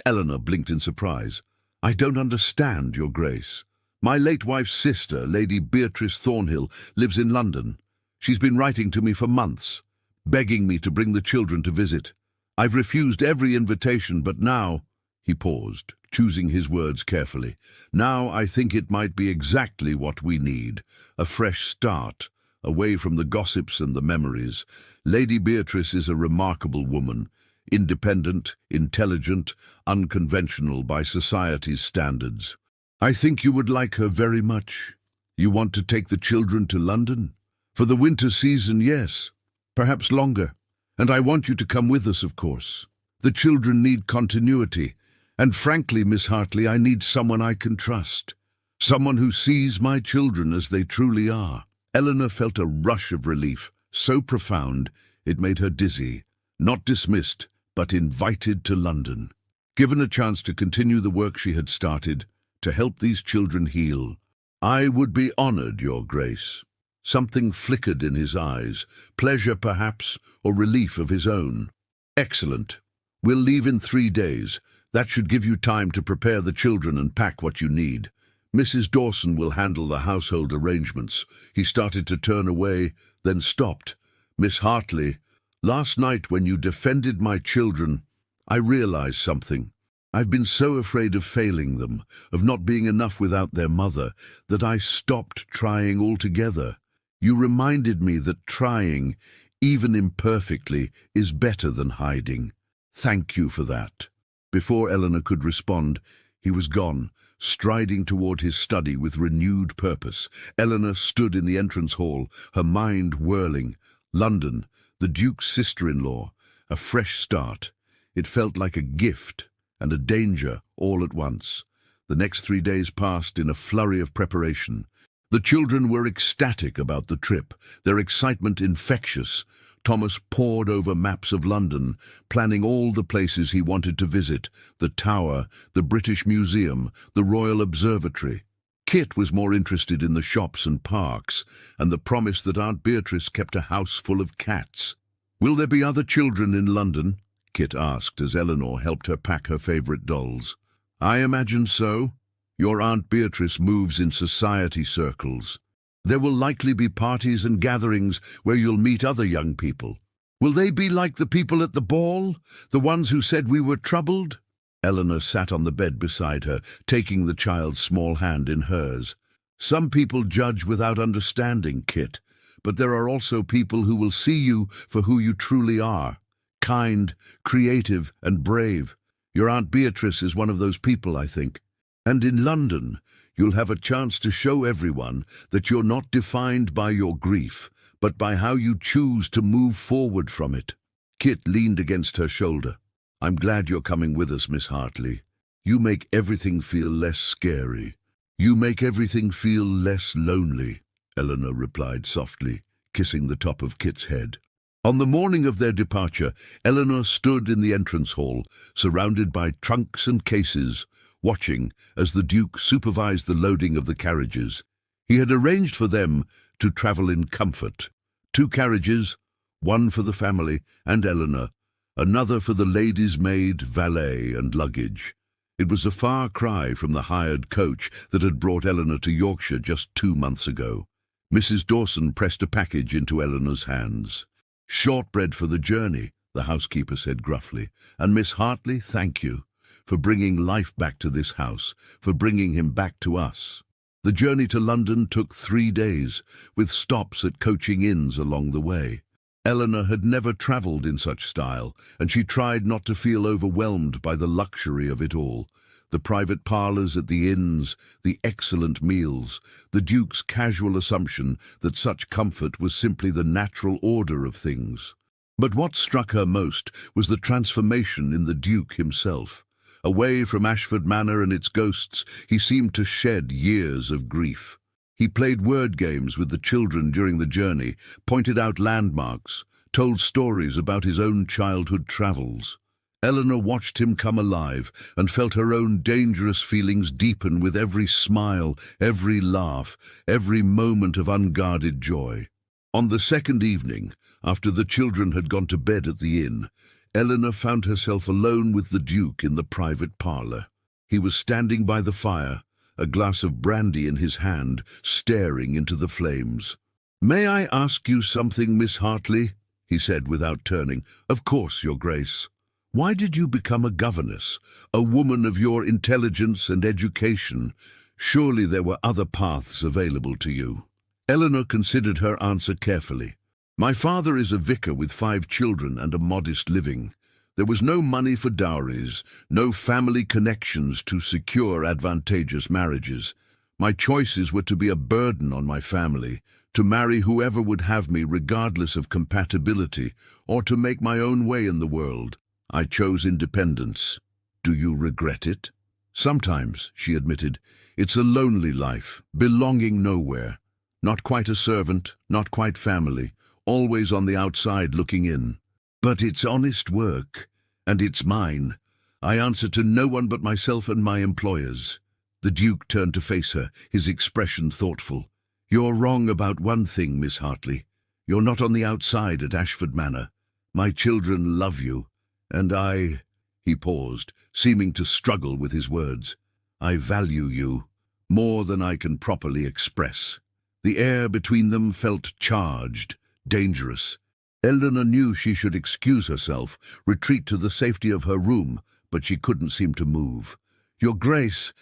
Eleanor blinked in surprise. I don't understand, Your Grace. My late wife's sister, Lady Beatrice Thornhill, lives in London. She's been writing to me for months, begging me to bring the children to visit. I've refused every invitation, but now— He paused, choosing his words carefully. Now I think it might be exactly what we need. A fresh start, away from the gossips and the memories. Lady Beatrice is a remarkable woman. Independent, intelligent, unconventional by society's standards. I think you would like her very much. You want to take the children to London? For the winter season, yes. Perhaps longer. And I want you to come with us, of course. The children need continuity. And frankly, Miss Hartley, I need someone I can trust. Someone who sees my children as they truly are. Eleanor felt a rush of relief, so profound it made her dizzy. Not dismissed, but invited to London. Given a chance to continue the work she had started, to help these children heal. I would be honored, Your Grace. Something flickered in his eyes, pleasure perhaps, or relief of his own. Excellent. We'll leave in 3 days. That should give you time to prepare the children and pack what you need. Mrs. Dawson will handle the household arrangements. He started to turn away, then stopped. Miss Hartley, last night when you defended my children, I realized something. I've been so afraid of failing them, of not being enough without their mother, that I stopped trying altogether. You reminded me that trying, even imperfectly, is better than hiding. Thank you for that. Before Eleanor could respond, he was gone, striding toward his study with renewed purpose. Eleanor stood in the entrance hall, her mind whirling. London, the Duke's sister-in-law, a fresh start. It felt like a gift and a danger all at once. The next 3 days passed in a flurry of preparation. The children were ecstatic about the trip, their excitement infectious. Thomas pored over maps of London, planning all the places he wanted to visit, the Tower, the British Museum, the Royal Observatory. Kit was more interested in the shops and parks, and the promise that Aunt Beatrice kept a house full of cats. Will there be other children in London? Kit asked as Eleanor helped her pack her favourite dolls. I imagine so. Your Aunt Beatrice moves in society circles. There will likely be parties and gatherings where you'll meet other young people. Will they be like the people at the ball? The ones who said we were troubled? Eleanor sat on the bed beside her, taking the child's small hand in hers. Some people judge without understanding, Kit, but there are also people who will see you for who you truly are. Kind, creative, and brave. Your Aunt Beatrice is one of those people, I think. And in London, you'll have a chance to show everyone that you're not defined by your grief, but by how you choose to move forward from it. Kit leaned against her shoulder. I'm glad you're coming with us, Miss Hartley. You make everything feel less scary. You make everything feel less lonely, Eleanor replied softly, kissing the top of Kit's head. On the morning of their departure, Eleanor stood in the entrance hall, surrounded by trunks and cases, watching as the Duke supervised the loading of the carriages. He had arranged for them to travel in comfort. 2 carriages, one for the family and Eleanor, another for the lady's maid, valet, and luggage. It was a far cry from the hired coach that had brought Eleanor to Yorkshire just 2 months ago. Mrs. Dawson pressed a package into Eleanor's hands. Shortbread for the journey, the housekeeper said gruffly. And Miss Hartley, thank you for bringing life back to this house, for bringing him back to us. The journey to London took 3 days, with stops at coaching inns along the way. Eleanor had never travelled in such style, and she tried not to feel overwhelmed by the luxury of it all. The private parlours at the inns, the excellent meals, the Duke's casual assumption that such comfort was simply the natural order of things. But what struck her most was the transformation in the Duke himself. Away from Ashford Manor and its ghosts, he seemed to shed years of grief. He played word games with the children during the journey, pointed out landmarks, told stories about his own childhood travels. Eleanor watched him come alive and felt her own dangerous feelings deepen with every smile, every laugh, every moment of unguarded joy. On the second evening, after the children had gone to bed at the inn, Eleanor found herself alone with the Duke in the private parlour. He was standing by the fire, a glass of brandy in his hand, staring into the flames. "May I ask you something, Miss Hartley?" he said without turning. "Of course, Your Grace. Why did you become a governess, a woman of your intelligence and education? Surely there were other paths available to you." Eleanor considered her answer carefully. "My father is a vicar with 5 children and a modest living. There was no money for dowries, no family connections to secure advantageous marriages. My choices were to be a burden on my family, to marry whoever would have me regardless of compatibility, or to make my own way in the world. I chose independence. Do you regret it?" "Sometimes," she admitted. "It's a lonely life, belonging nowhere. Not quite a servant, not quite family, always on the outside looking in. But it's honest work, and it's mine. I answer to no one but myself and my employers." The Duke turned to face her, his expression thoughtful. "You're wrong about one thing, Miss Hartley. You're not on the outside at Ashford Manor. My children love you, and I—" He paused, seeming to struggle with his words. "I value you more than I can properly express." The air between them felt charged, dangerous. Eleanor knew she should excuse herself, retreat to the safety of her room, but she couldn't seem to move. "Your Grace,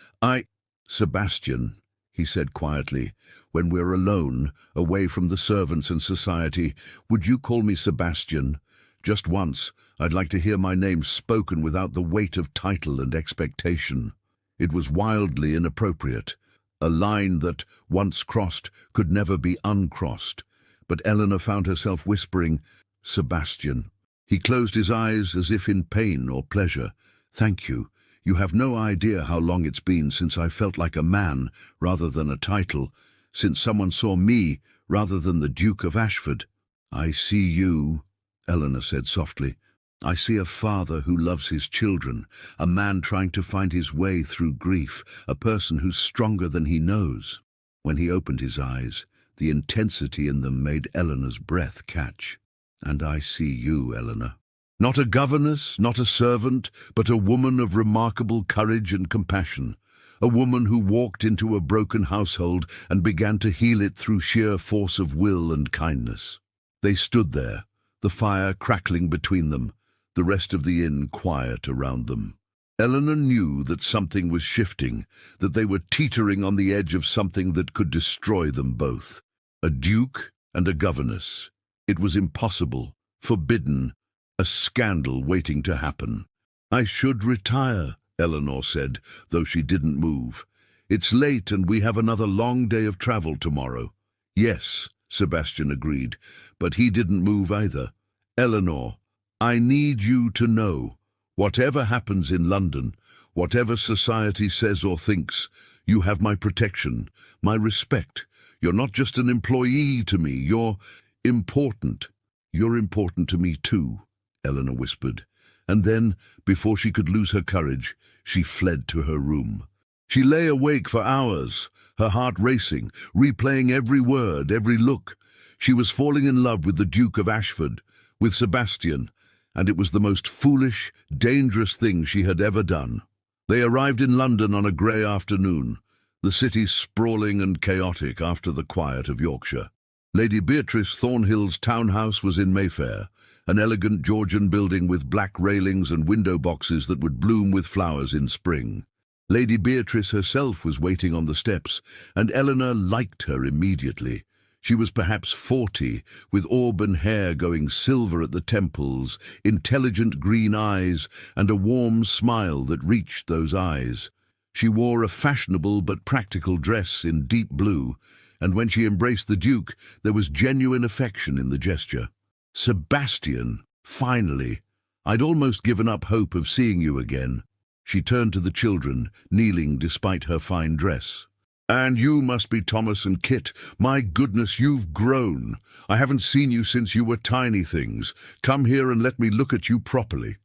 Sebastian," he said quietly, "when we're alone, away from the servants and society, would you call me Sebastian? Just once, I'd like to hear my name spoken without the weight of title and expectation." It was wildly inappropriate, a line that, once crossed, could never be uncrossed. But Eleanor found herself whispering, "Sebastian." He closed his eyes as if in pain or pleasure. "Thank you. You have no idea how long it's been since I felt like a man rather than a title, since someone saw me rather than the Duke of Ashford." "I see you," Eleanor said softly. "I see a father who loves his children, a man trying to find his way through grief, a person who's stronger than he knows." When he opened his eyes, the intensity in them made Eleanor's breath catch. "And I see you, Eleanor. Not a governess, not a servant, but a woman of remarkable courage and compassion. A woman who walked into a broken household and began to heal it through sheer force of will and kindness." They stood there, the fire crackling between them, the rest of the inn quiet around them. Eleanor knew that something was shifting, that they were teetering on the edge of something that could destroy them both. A duke and a governess. It was impossible, forbidden, a scandal waiting to happen. "I should retire," Eleanor said, though she didn't move. "It's late and we have another long day of travel tomorrow." "Yes," Sebastian agreed, but he didn't move either. "Eleanor, I need you to know, whatever happens in London, whatever society says or thinks, you have my protection, my respect. You're not just an employee to me, you're important." "You're important to me too," Eleanor whispered. And then, before she could lose her courage, she fled to her room. She lay awake for hours, her heart racing, replaying every word, every look. She was falling in love with the Duke of Ashford, with Sebastian, and it was the most foolish, dangerous thing she had ever done. They arrived in London on a grey afternoon, the city sprawling and chaotic after the quiet of Yorkshire. Lady Beatrice Thornhill's townhouse was in Mayfair, an elegant Georgian building with black railings and window boxes that would bloom with flowers in spring. Lady Beatrice herself was waiting on the steps, and Eleanor liked her immediately. She was perhaps 40, with auburn hair going silver at the temples, intelligent green eyes, and a warm smile that reached those eyes. She wore a fashionable but practical dress in deep blue, and when she embraced the Duke, there was genuine affection in the gesture. "Sebastian, finally! I'd almost given up hope of seeing you again." She turned to the children, kneeling despite her fine dress. "And you must be Thomas and Kit. My goodness, you've grown. I haven't seen you since you were tiny things. Come here and let me look at you properly."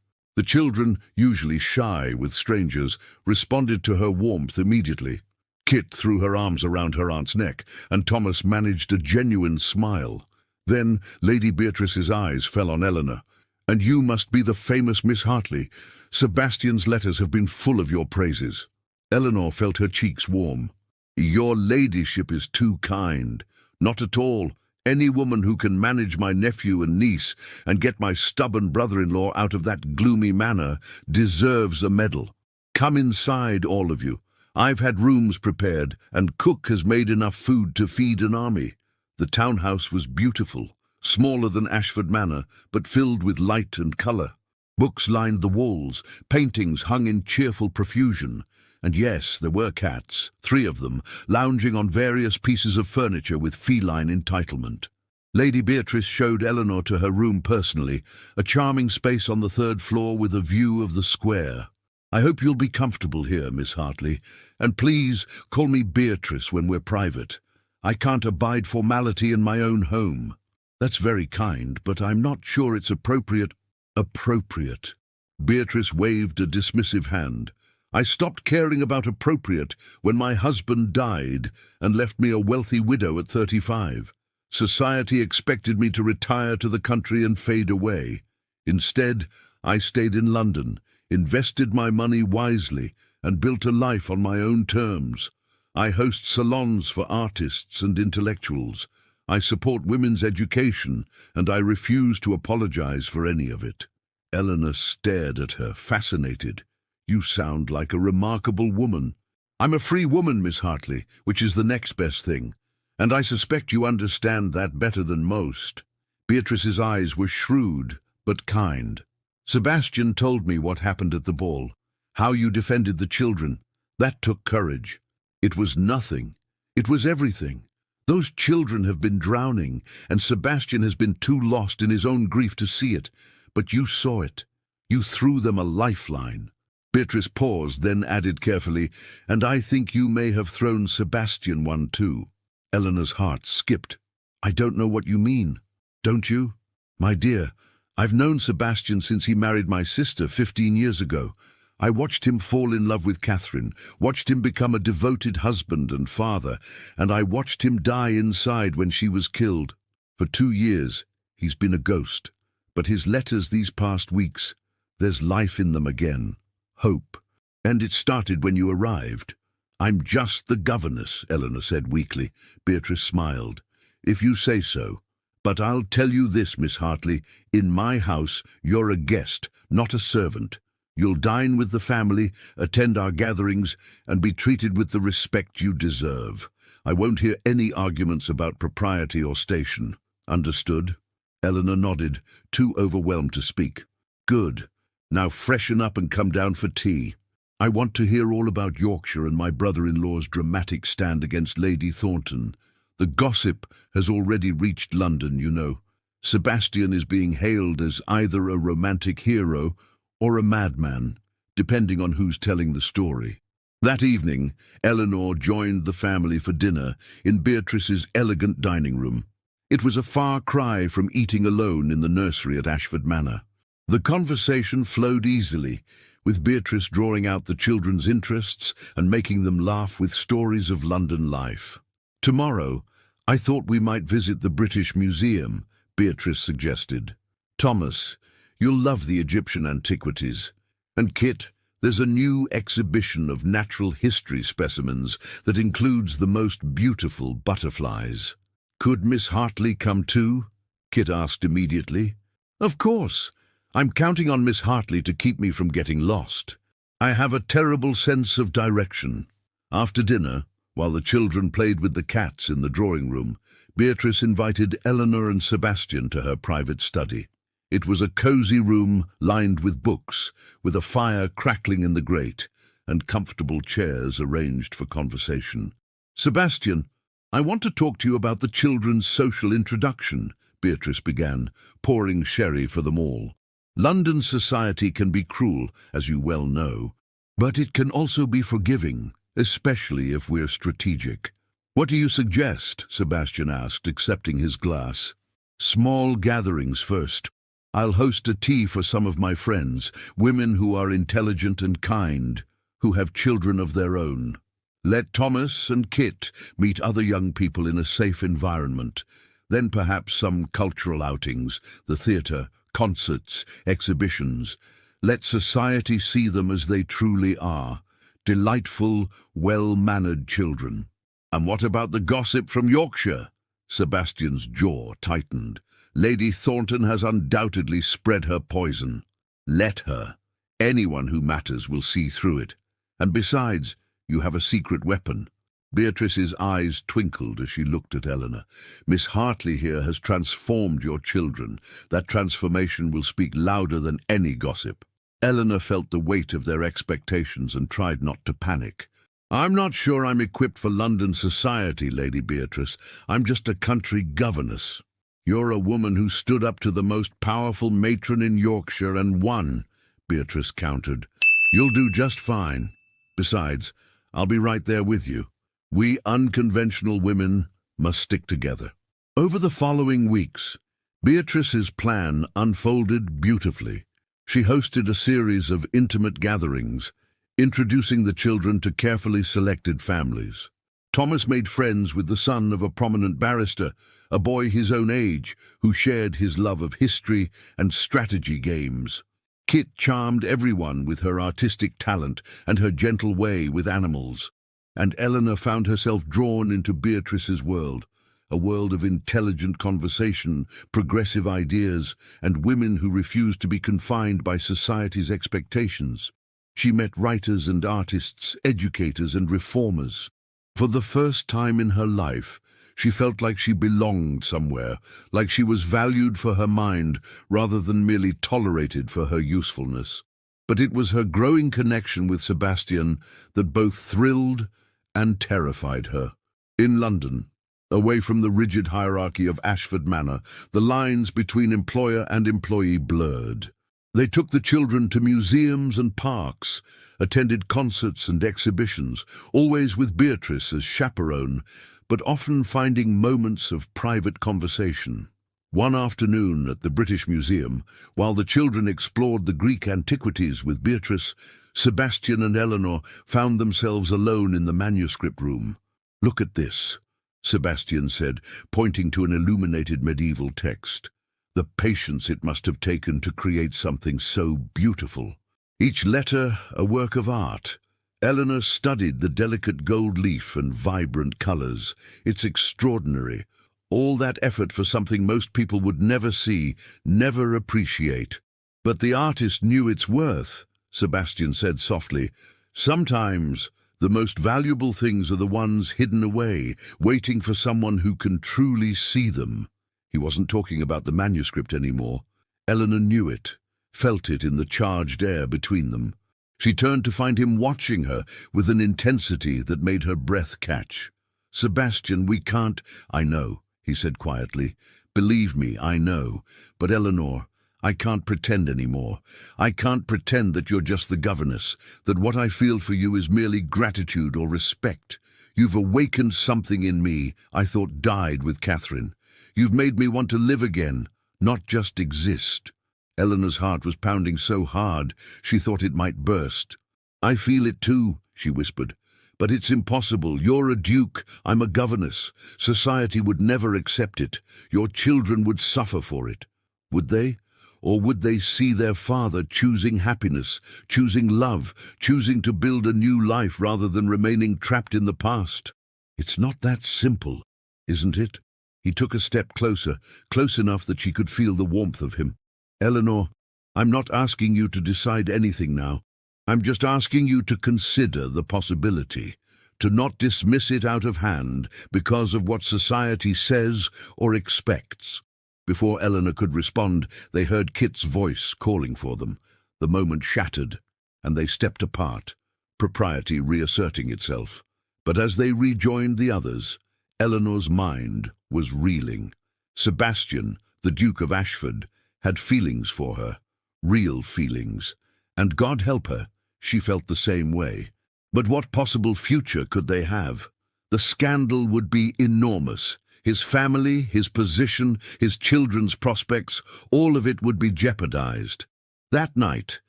The children, usually shy with strangers, responded to her warmth immediately. Kit threw her arms around her aunt's neck, and Thomas managed a genuine smile. Then Lady Beatrice's eyes fell on Eleanor. "And you must be the famous Miss Hartley. Sebastian's letters have been full of your praises." Eleanor felt her cheeks warm. "Your ladyship is too kind." "Not at all. Any woman who can manage my nephew and niece and get my stubborn brother-in-law out of that gloomy manor deserves a medal. Come inside, all of you. I've had rooms prepared, and cook has made enough food to feed an army." The townhouse was beautiful, smaller than Ashford Manor, but filled with light and colour. Books lined the walls, paintings hung in cheerful profusion. And yes, there were cats, 3 of them, lounging on various pieces of furniture with feline entitlement. Lady Beatrice showed Eleanor to her room personally, a charming space on the 3rd floor with a view of the square. "I hope you'll be comfortable here, Miss Hartley, and please call me Beatrice when we're private. I can't abide formality in my own home." "That's very kind, but I'm not sure it's appropriate." "Appropriate." Beatrice waved a dismissive hand. "I stopped caring about appropriate when my husband died and left me a wealthy widow at 35. Society expected me to retire to the country and fade away. Instead, I stayed in London, invested my money wisely, and built a life on my own terms. I host salons for artists and intellectuals. I support women's education, and I refuse to apologize for any of it." Eleanor stared at her, fascinated. "You sound like a remarkable woman." "I'm a free woman, Miss Hartley, which is the next best thing. And I suspect you understand that better than most." Beatrice's eyes were shrewd, but kind. "Sebastian told me what happened at the ball, how you defended the children. That took courage. It was nothing. It was everything. Those children have been drowning, and Sebastian has been too lost in his own grief to see it. But you saw it. You threw them a lifeline." Beatrice paused, then added carefully, "And I think you may have thrown Sebastian one too." Eleanor's heart skipped. "I don't know what you mean." "Don't you? My dear, I've known Sebastian since he married my sister 15 years ago. I watched him fall in love with Catherine, watched him become a devoted husband and father, and I watched him die inside when she was killed. For 2 years, he's been a ghost. But his letters these past weeks, there's life in them again. Hope. And it started when you arrived." "I'm just the governess," Eleanor said weakly. Beatrice smiled. "If you say so. But I'll tell you this, Miss Hartley, in my house you're a guest, not a servant. You'll dine with the family, attend our gatherings, and be treated with the respect you deserve. I won't hear any arguments about propriety or station. Understood?" Eleanor nodded, too overwhelmed to speak. "Good. Now freshen up and come down for tea. I want to hear all about Yorkshire and my brother-in-law's dramatic stand against Lady Thornton. The gossip has already reached London, you know. Sebastian is being hailed as either a romantic hero or a madman, depending on who's telling the story." That evening, Eleanor joined the family for dinner in Beatrice's elegant dining room. It was a far cry from eating alone in the nursery at Ashford Manor. The conversation flowed easily, with Beatrice drawing out the children's interests and making them laugh with stories of London life. "Tomorrow, I thought we might visit the British Museum," Beatrice suggested. "Thomas, you'll love the Egyptian antiquities. And Kit, there's a new exhibition of natural history specimens that includes the most beautiful butterflies." "Could Miss Hartley come too?" Kit asked immediately. "Of course. I'm counting on Miss Hartley to keep me from getting lost. I have a terrible sense of direction." After dinner, while the children played with the cats in the drawing room, Beatrice invited Eleanor and Sebastian to her private study. It was a cosy room lined with books, with a fire crackling in the grate, and comfortable chairs arranged for conversation. "Sebastian, I want to talk to you about the children's social introduction," Beatrice began, pouring sherry for them all. "London society can be cruel, as you well know, but it can also be forgiving, especially if we're strategic." "What do you suggest?" Sebastian asked, accepting his glass. "Small gatherings first. I'll host a tea for some of my friends, women who are intelligent and kind, who have children of their own. Let Thomas and Kit meet other young people in a safe environment. Then perhaps some cultural outings, the theatre, concerts, exhibitions. Let society see them as they truly are, delightful, well-mannered children. And what about the gossip from Yorkshire? Sebastian's jaw tightened. Lady Thornton has undoubtedly spread her poison. Let her. Anyone who matters will see through it. And besides, you have a secret weapon. Beatrice's eyes twinkled as she looked at Eleanor. Miss Hartley here has transformed your children. That transformation will speak louder than any gossip. Eleanor felt the weight of their expectations and tried not to panic. I'm not sure I'm equipped for London society, Lady Beatrice. I'm just a country governess. You're a woman who stood up to the most powerful matron in Yorkshire and won, Beatrice countered. You'll do just fine. Besides, I'll be right there with you. We unconventional women must stick together. Over the following weeks, Beatrice's plan unfolded beautifully. She hosted a series of intimate gatherings, introducing the children to carefully selected families. Thomas made friends with the son of a prominent barrister, a boy his own age, who shared his love of history and strategy games. Kit charmed everyone with her artistic talent and her gentle way with animals. And Eleanor found herself drawn into Beatrice's world, a world of intelligent conversation, progressive ideas, and women who refused to be confined by society's expectations. She met writers and artists, educators and reformers. For the first time in her life, she felt like she belonged somewhere, like she was valued for her mind rather than merely tolerated for her usefulness. But it was her growing connection with Sebastian that both thrilled and terrified her. In London, away from the rigid hierarchy of Ashford Manor, the lines between employer and employee blurred. They took the children to museums and parks, attended concerts and exhibitions, always with Beatrice as chaperone, but often finding moments of private conversation. One afternoon at the British Museum, while the children explored the Greek antiquities with Beatrice, Sebastian and Eleanor found themselves alone in the manuscript room. Look at this, Sebastian said, pointing to an illuminated medieval text. The patience it must have taken to create something so beautiful. Each letter a work of art. Eleanor studied the delicate gold leaf and vibrant colors. It's extraordinary. All that effort for something most people would never see, never appreciate. But the artist knew its worth, Sebastian said softly. Sometimes the most valuable things are the ones hidden away, waiting for someone who can truly see them. He wasn't talking about the manuscript anymore. Eleanor knew it, felt it in the charged air between them. She turned to find him watching her with an intensity that made her breath catch. Sebastian, we can't— I know, he said quietly. Believe me, I know. But Eleanor, I can't pretend anymore. I can't pretend that you're just the governess, that what I feel for you is merely gratitude or respect. You've awakened something in me I thought died with Catherine. You've made me want to live again, not just exist. Eleanor's heart was pounding so hard she thought it might burst. I feel it too, she whispered. But it's impossible. You're a duke, I'm a governess. Society would never accept it. Your children would suffer for it. Would they? Or would they see their father choosing happiness, choosing love, choosing to build a new life rather than remaining trapped in the past? It's not that simple, isn't it? He took a step closer, close enough that she could feel the warmth of him. Eleanor, I'm not asking you to decide anything now. I'm just asking you to consider the possibility, to not dismiss it out of hand because of what society says or expects. Before Eleanor could respond, they heard Kit's voice calling for them. The moment shattered, and they stepped apart, propriety reasserting itself. But as they rejoined the others, Eleanor's mind was reeling. Sebastian, the Duke of Ashford, had feelings for her, real feelings, and God help her, she felt the same way. But what possible future could they have? The scandal would be enormous. His family, his position, his children's prospects, all of it would be jeopardized. That night,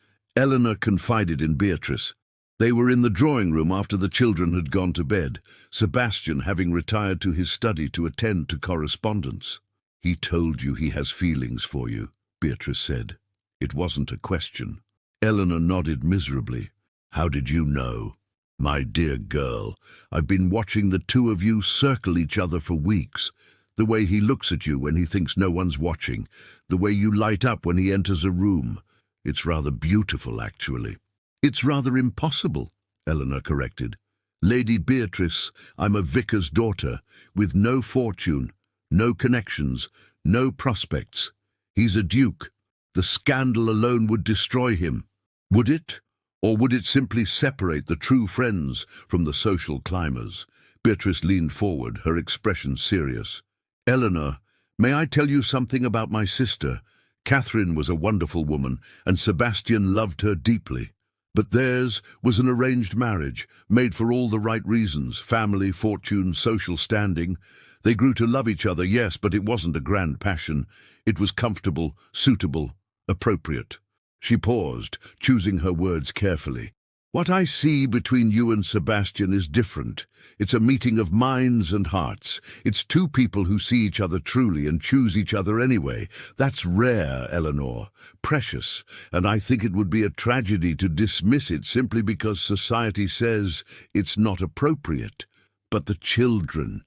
Eleanor confided in Beatrice. They were in the drawing room after the children had gone to bed, Sebastian having retired to his study to attend to correspondence. "He told you he has feelings for you," Beatrice said. It wasn't a question. Eleanor nodded miserably. "How did you know?" "My dear girl, I've been watching the two of you circle each other for weeks. The way he looks at you when he thinks no one's watching, the way you light up when he enters a room. It's rather beautiful, actually." "It's rather impossible," Eleanor corrected. "Lady Beatrice, I'm a vicar's daughter, with no fortune, no connections, no prospects. He's a duke. The scandal alone would destroy him. Would it? Or would it simply separate the true friends from the social climbers?" Beatrice leaned forward, her expression serious. "Eleanor, may I tell you something about my sister? Catherine was a wonderful woman, and Sebastian loved her deeply. But theirs was an arranged marriage, made for all the right reasons: family, fortune, social standing. They grew to love each other, yes, but it wasn't a grand passion. It was comfortable, suitable, appropriate." She paused, choosing her words carefully. "What I see between you and Sebastian is different. It's a meeting of minds and hearts. It's two people who see each other truly and choose each other anyway. That's rare, Eleanor, precious, and I think it would be a tragedy to dismiss it simply because society says it's not appropriate. But the children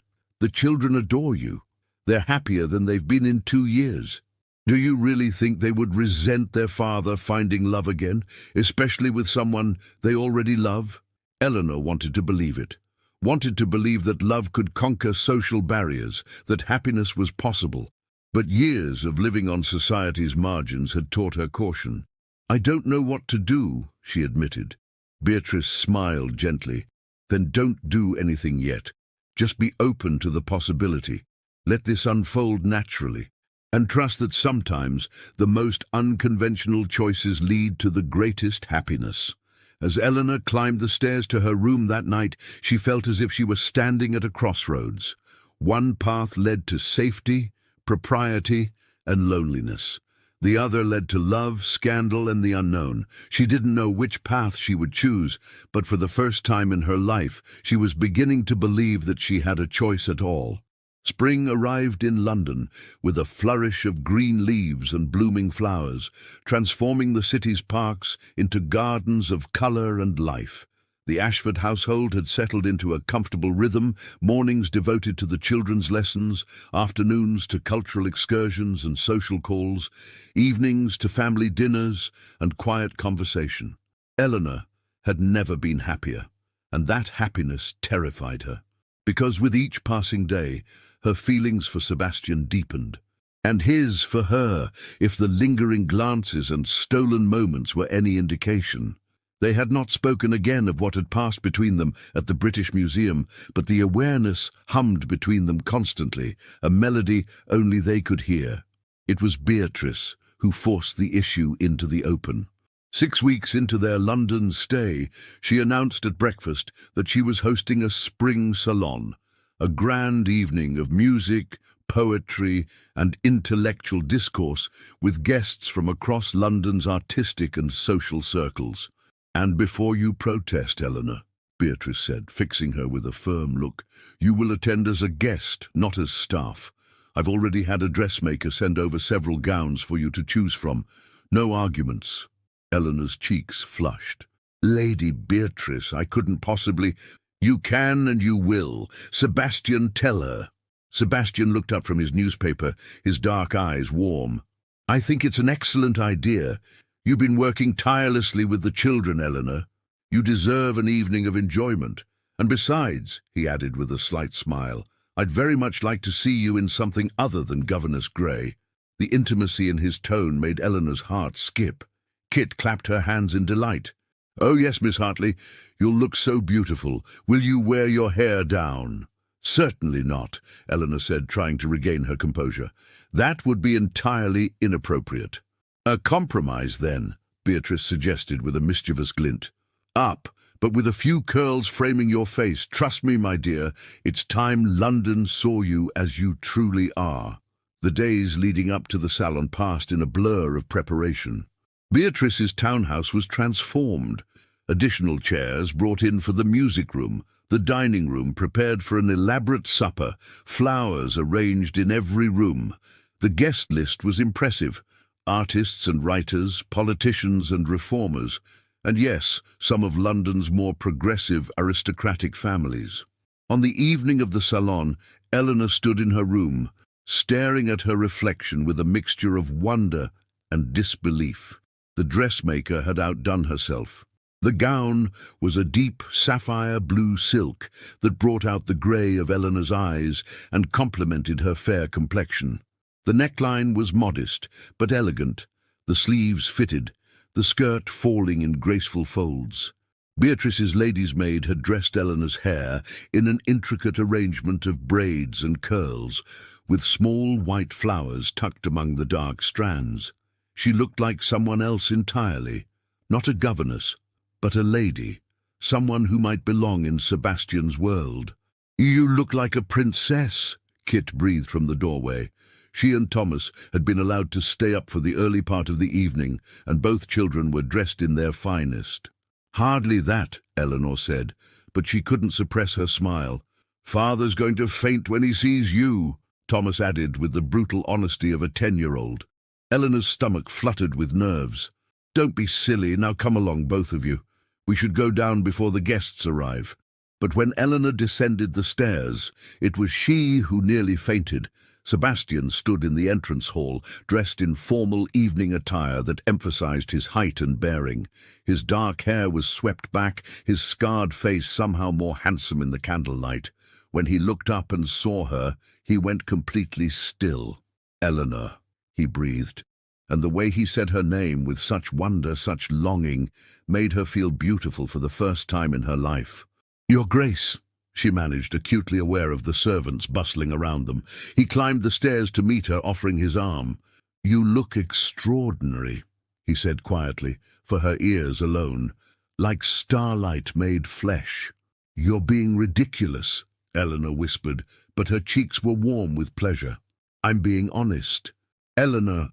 adore you. They're happier than they've been in 2 years. Do you really think they would resent their father finding love again, especially with someone they already love?" Eleanor wanted to believe it, wanted to believe that love could conquer social barriers, that happiness was possible. But years of living on society's margins had taught her caution. "I don't know what to do," she admitted. Beatrice smiled gently. "Then don't do anything yet. Just be open to the possibility. Let this unfold naturally. And trust that sometimes the most unconventional choices lead to the greatest happiness." As Eleanor climbed the stairs to her room that night, she felt as if she was standing at a crossroads. One path led to safety, propriety, and loneliness. The other led to love, scandal, and the unknown. She didn't know which path she would choose, but for the first time in her life, she was beginning to believe that she had a choice at all. Spring arrived in London with a flourish of green leaves and blooming flowers, transforming the city's parks into gardens of colour and life. The Ashford household had settled into a comfortable rhythm, mornings devoted to the children's lessons, afternoons to cultural excursions and social calls, evenings to family dinners and quiet conversation. Eleanor had never been happier, and that happiness terrified her, because with each passing day, her feelings for Sebastian deepened, and his for her, if the lingering glances and stolen moments were any indication. They had not spoken again of what had passed between them at the British Museum, but the awareness hummed between them constantly, a melody only they could hear. It was Beatrice who forced the issue into the open. 6 weeks into their London stay, she announced at breakfast that she was hosting a spring salon, a grand evening of music, poetry, and intellectual discourse with guests from across London's artistic and social circles. "And before you protest, Eleanor," Beatrice said, fixing her with a firm look, "you will attend as a guest, not as staff. I've already had a dressmaker send over several gowns for you to choose from. No arguments." Eleanor's cheeks flushed. "Lady Beatrice, I couldn't possibly—" "You can and you will. Sebastian, tell her." Sebastian looked up from his newspaper, his dark eyes warm. "I think it's an excellent idea. You've been working tirelessly with the children, Eleanor. You deserve an evening of enjoyment. And besides," he added with a slight smile, "I'd very much like to see you in something other than Governess Grey." The intimacy in his tone made Eleanor's heart skip. Kit clapped her hands in delight. "Oh yes, Miss Hartley, you'll look so beautiful. Will you wear your hair down?" "Certainly not," Eleanor said, trying to regain her composure. "That would be entirely inappropriate." "A compromise, then," Beatrice suggested with a mischievous glint. "Up," but with a few curls framing your face. Trust me, my dear, it's time London saw you as you truly are." The days leading up to the salon passed in a blur of preparation. Beatrice's townhouse was transformed. Additional chairs brought in for the music room, the dining room prepared for an elaborate supper, flowers arranged in every room. The guest list was impressive: artists and writers, politicians and reformers, and yes, some of London's more progressive aristocratic families. On the evening of the salon, Eleanor stood in her room, staring at her reflection with a mixture of wonder and disbelief. The dressmaker had outdone herself. The gown was a deep sapphire blue silk that brought out the grey of Eleanor's eyes and complemented her fair complexion. The neckline was modest but elegant, the sleeves fitted, the skirt falling in graceful folds. Beatrice's lady's maid had dressed Eleanor's hair in an intricate arrangement of braids and curls, with small white flowers tucked among the dark strands. She looked like someone else entirely, not a governess, but a lady, someone who might belong in Sebastian's world. "You look like a princess," Kit breathed from the doorway. She and Thomas had been allowed to stay up for the early part of the evening, and both children were dressed in their finest. "Hardly that," Eleanor said, but she couldn't suppress her smile. "Father's going to faint when he sees you," Thomas added with the brutal honesty of a 10-year-old. Eleanor's stomach fluttered with nerves. "Don't be silly, now come along, both of you. We should go down before the guests arrive." But when Eleanor descended the stairs, it was she who nearly fainted. Sebastian stood in the entrance hall, dressed in formal evening attire that emphasized his height and bearing. His dark hair was swept back, his scarred face somehow more handsome in the candlelight. When he looked up and saw her, he went completely still. "Eleanor," he breathed, and the way he said her name with such wonder, such longing, made her feel beautiful for the first time in her life. "Your Grace," she managed, acutely aware of the servants bustling around them. He climbed the stairs to meet her, offering his arm. "You look extraordinary," he said quietly, for her ears alone, "like starlight made flesh." "You're being ridiculous," Eleanor whispered, but her cheeks were warm with pleasure. "I'm being honest. Eleanor,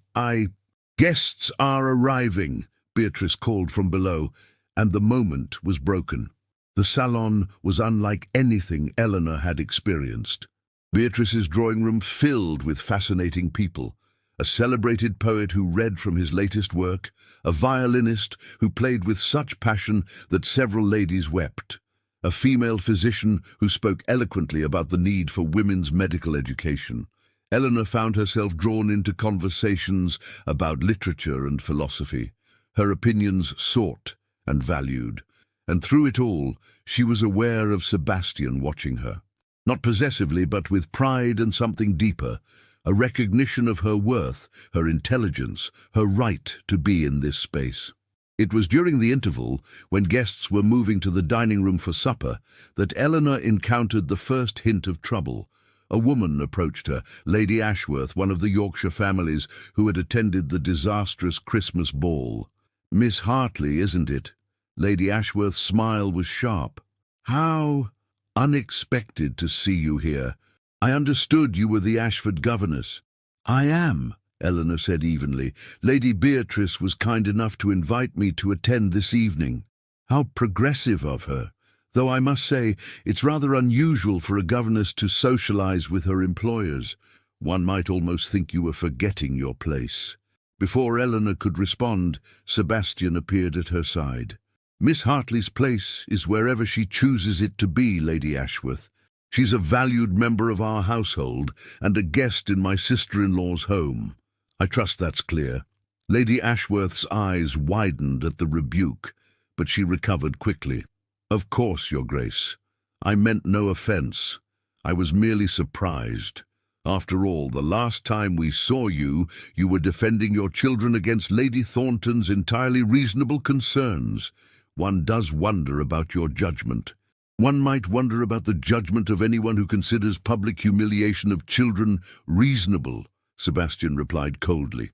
Guests are arriving," Beatrice called from below, and the moment was broken. The salon was unlike anything Eleanor had experienced. Beatrice's drawing room filled with fascinating people. A celebrated poet who read from his latest work, a violinist who played with such passion that several ladies wept, a female physician who spoke eloquently about the need for women's medical education. Eleanor found herself drawn into conversations about literature and philosophy, her opinions sought and valued. And through it all, she was aware of Sebastian watching her. Not possessively, but with pride and something deeper, a recognition of her worth, her intelligence, her right to be in this space. It was during the interval, when guests were moving to the dining room for supper, that Eleanor encountered the first hint of trouble. A woman approached her, Lady Ashworth, one of the Yorkshire families who had attended the disastrous Christmas ball. "Miss Hartley, isn't it?" Lady Ashworth's smile was sharp. "How unexpected to see you here. I understood you were the Ashford governess." "I am," Eleanor said evenly. "Lady Beatrice was kind enough to invite me to attend this evening." "How progressive of her. Though I must say, it's rather unusual for a governess to socialize with her employers. One might almost think you were forgetting your place." Before Eleanor could respond, Sebastian appeared at her side. "Miss Hartley's place is wherever she chooses it to be, Lady Ashworth. She's a valued member of our household and a guest in my sister-in-law's home. I trust that's clear." Lady Ashworth's eyes widened at the rebuke, but she recovered quickly. "Of course, Your Grace. I meant no offence. I was merely surprised. After all, the last time we saw you, you were defending your children against Lady Thornton's entirely reasonable concerns. One does wonder about your judgment. One might wonder about the judgment of anyone who considers public humiliation of children reasonable," Sebastian replied coldly.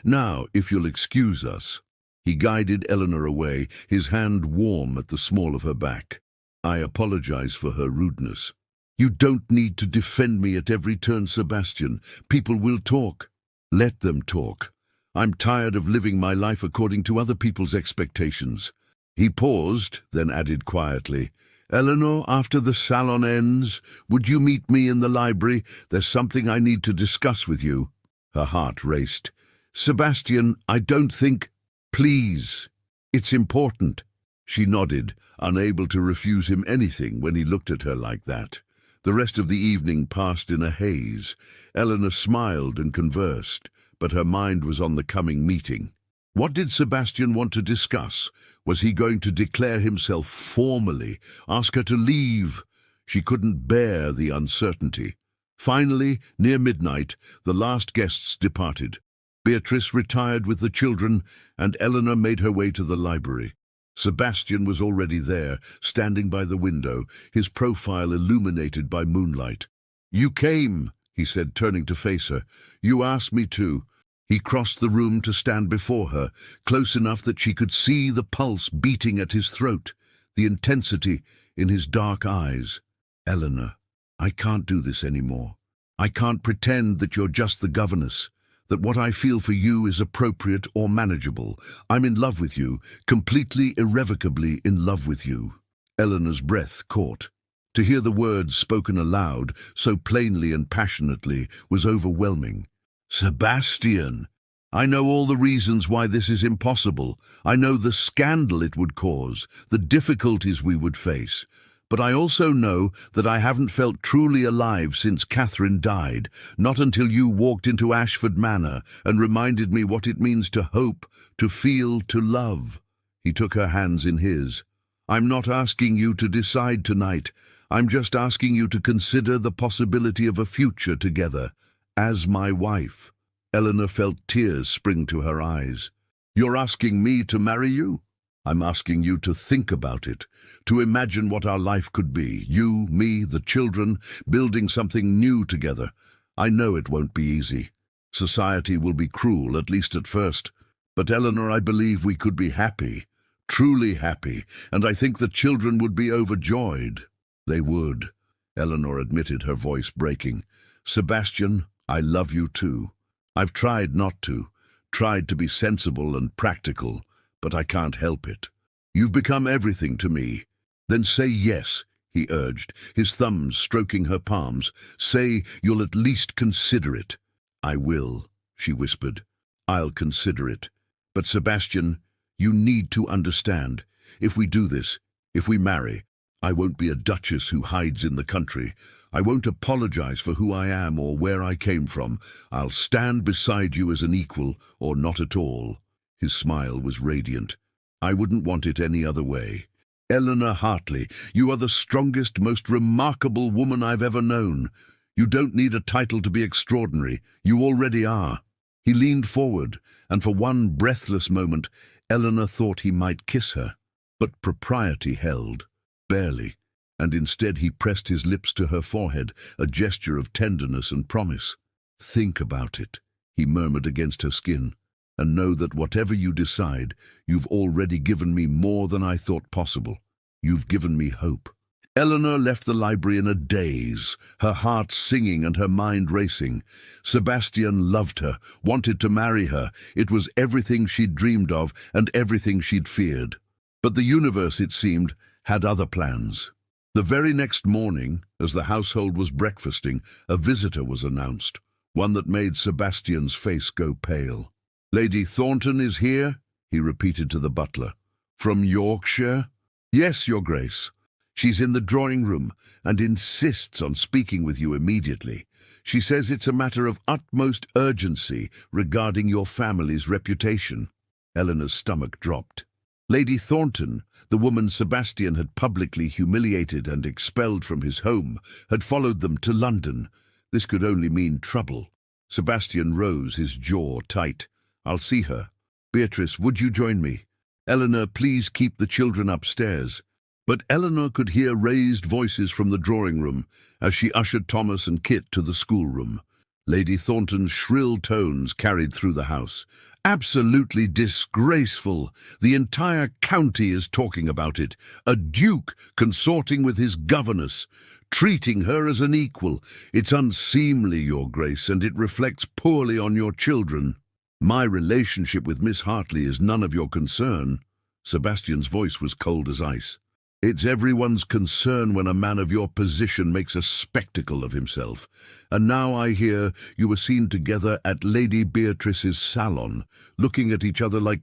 "Now, if you'll excuse us." He guided Eleanor away, his hand warm at the small of her back. "I apologize for her rudeness." "You don't need to defend me at every turn, Sebastian. People will talk." "Let them talk. I'm tired of living my life according to other people's expectations." He paused, then added quietly, "Eleanor, after the salon ends, would you meet me in the library? There's something I need to discuss with you." Her heart raced. "Sebastian, I don't think—" "Please, it's important." She nodded, unable to refuse him anything when he looked at her like that. The rest of the evening passed in a haze. Eleanor smiled and conversed, but her mind was on the coming meeting. What did Sebastian want to discuss? Was he going to declare himself formally, ask her to leave? She couldn't bear the uncertainty. Finally, near midnight, the last guests departed. Beatrice retired with the children, and Eleanor made her way to the library. Sebastian was already there, standing by the window, his profile illuminated by moonlight. "You came," he said, turning to face her. "You asked me to." He crossed the room to stand before her, close enough that she could see the pulse beating at his throat, the intensity in his dark eyes. "Eleanor, I can't do this anymore. I can't pretend that you're just the governess, that what I feel for you is appropriate or manageable. I'm in love with you, completely, irrevocably in love with you." Eleanor's breath caught. To hear the words spoken aloud, so plainly and passionately, was overwhelming. "Sebastian, I know all the reasons why this is impossible. I know the scandal it would cause, the difficulties we would face. But I also know that I haven't felt truly alive since Catherine died, not until you walked into Ashford Manor and reminded me what it means to hope, to feel, to love." He took her hands in his. "I'm not asking you to decide tonight. I'm just asking you to consider the possibility of a future together, as my wife." Eleanor felt tears spring to her eyes. "You're asking me to marry you?" "I'm asking you to think about it, to imagine what our life could be, you, me, the children, building something new together. I know it won't be easy. Society will be cruel, at least at first. But Eleanor, I believe we could be happy, truly happy, and I think the children would be overjoyed." "They would," Eleanor admitted, her voice breaking. "Sebastian, I love you too. I've tried not to, tried to be sensible and practical, but I can't help it. You've become everything to me." "Then say yes," he urged, his thumbs stroking her palms. "Say you'll at least consider it." "I will," she whispered. "I'll consider it. But Sebastian, you need to understand. If we do this, if we marry, I won't be a duchess who hides in the country. I won't apologize for who I am or where I came from. I'll stand beside you as an equal, or not at all." His smile was radiant. "I wouldn't want it any other way. Eleanor Hartley, you are the strongest, most remarkable woman I've ever known. You don't need a title to be extraordinary. You already are." He leaned forward, and for one breathless moment, Eleanor thought he might kiss her. But propriety held. Barely. And instead he pressed his lips to her forehead, a gesture of tenderness and promise. "Think about it," he murmured against her skin, "and know that whatever you decide, you've already given me more than I thought possible. You've given me hope." Eleanor left the library in a daze, her heart singing and her mind racing. Sebastian loved her, wanted to marry her. It was everything she'd dreamed of and everything she'd feared. But the universe, it seemed, had other plans. The very next morning, as the household was breakfasting, a visitor was announced, one that made Sebastian's face go pale. "Lady Thornton is here?" he repeated to the butler. "From Yorkshire?" "Yes, Your Grace. She's in the drawing-room and insists on speaking with you immediately. She says it's a matter of utmost urgency regarding your family's reputation." Eleanor's stomach dropped. Lady Thornton, the woman Sebastian had publicly humiliated and expelled from his home, had followed them to London. This could only mean trouble. Sebastian rose, his jaw tight. "I'll see her. Beatrice, would you join me? Eleanor, please keep the children upstairs." But Eleanor could hear raised voices from the drawing-room as she ushered Thomas and Kit to the schoolroom. Lady Thornton's shrill tones carried through the house. Absolutely disgraceful. The entire county is talking about it. A duke consorting with his governess, treating her as an equal. It's unseemly, Your Grace, and it reflects poorly on your children. My relationship with Miss Hartley is none of your concern. Sebastian's voice was cold as ice. It's everyone's concern when a man of your position makes a spectacle of himself. And now I hear you were seen together at Lady Beatrice's salon, looking at each other like...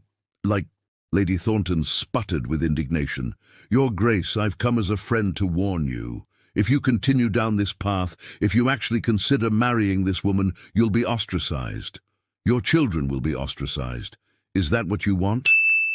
Lady Thornton sputtered with indignation. Your Grace, I've come as a friend to warn you. If you continue down this path, if you actually consider marrying this woman, you'll be ostracized. Your children will be ostracized. Is that what you want?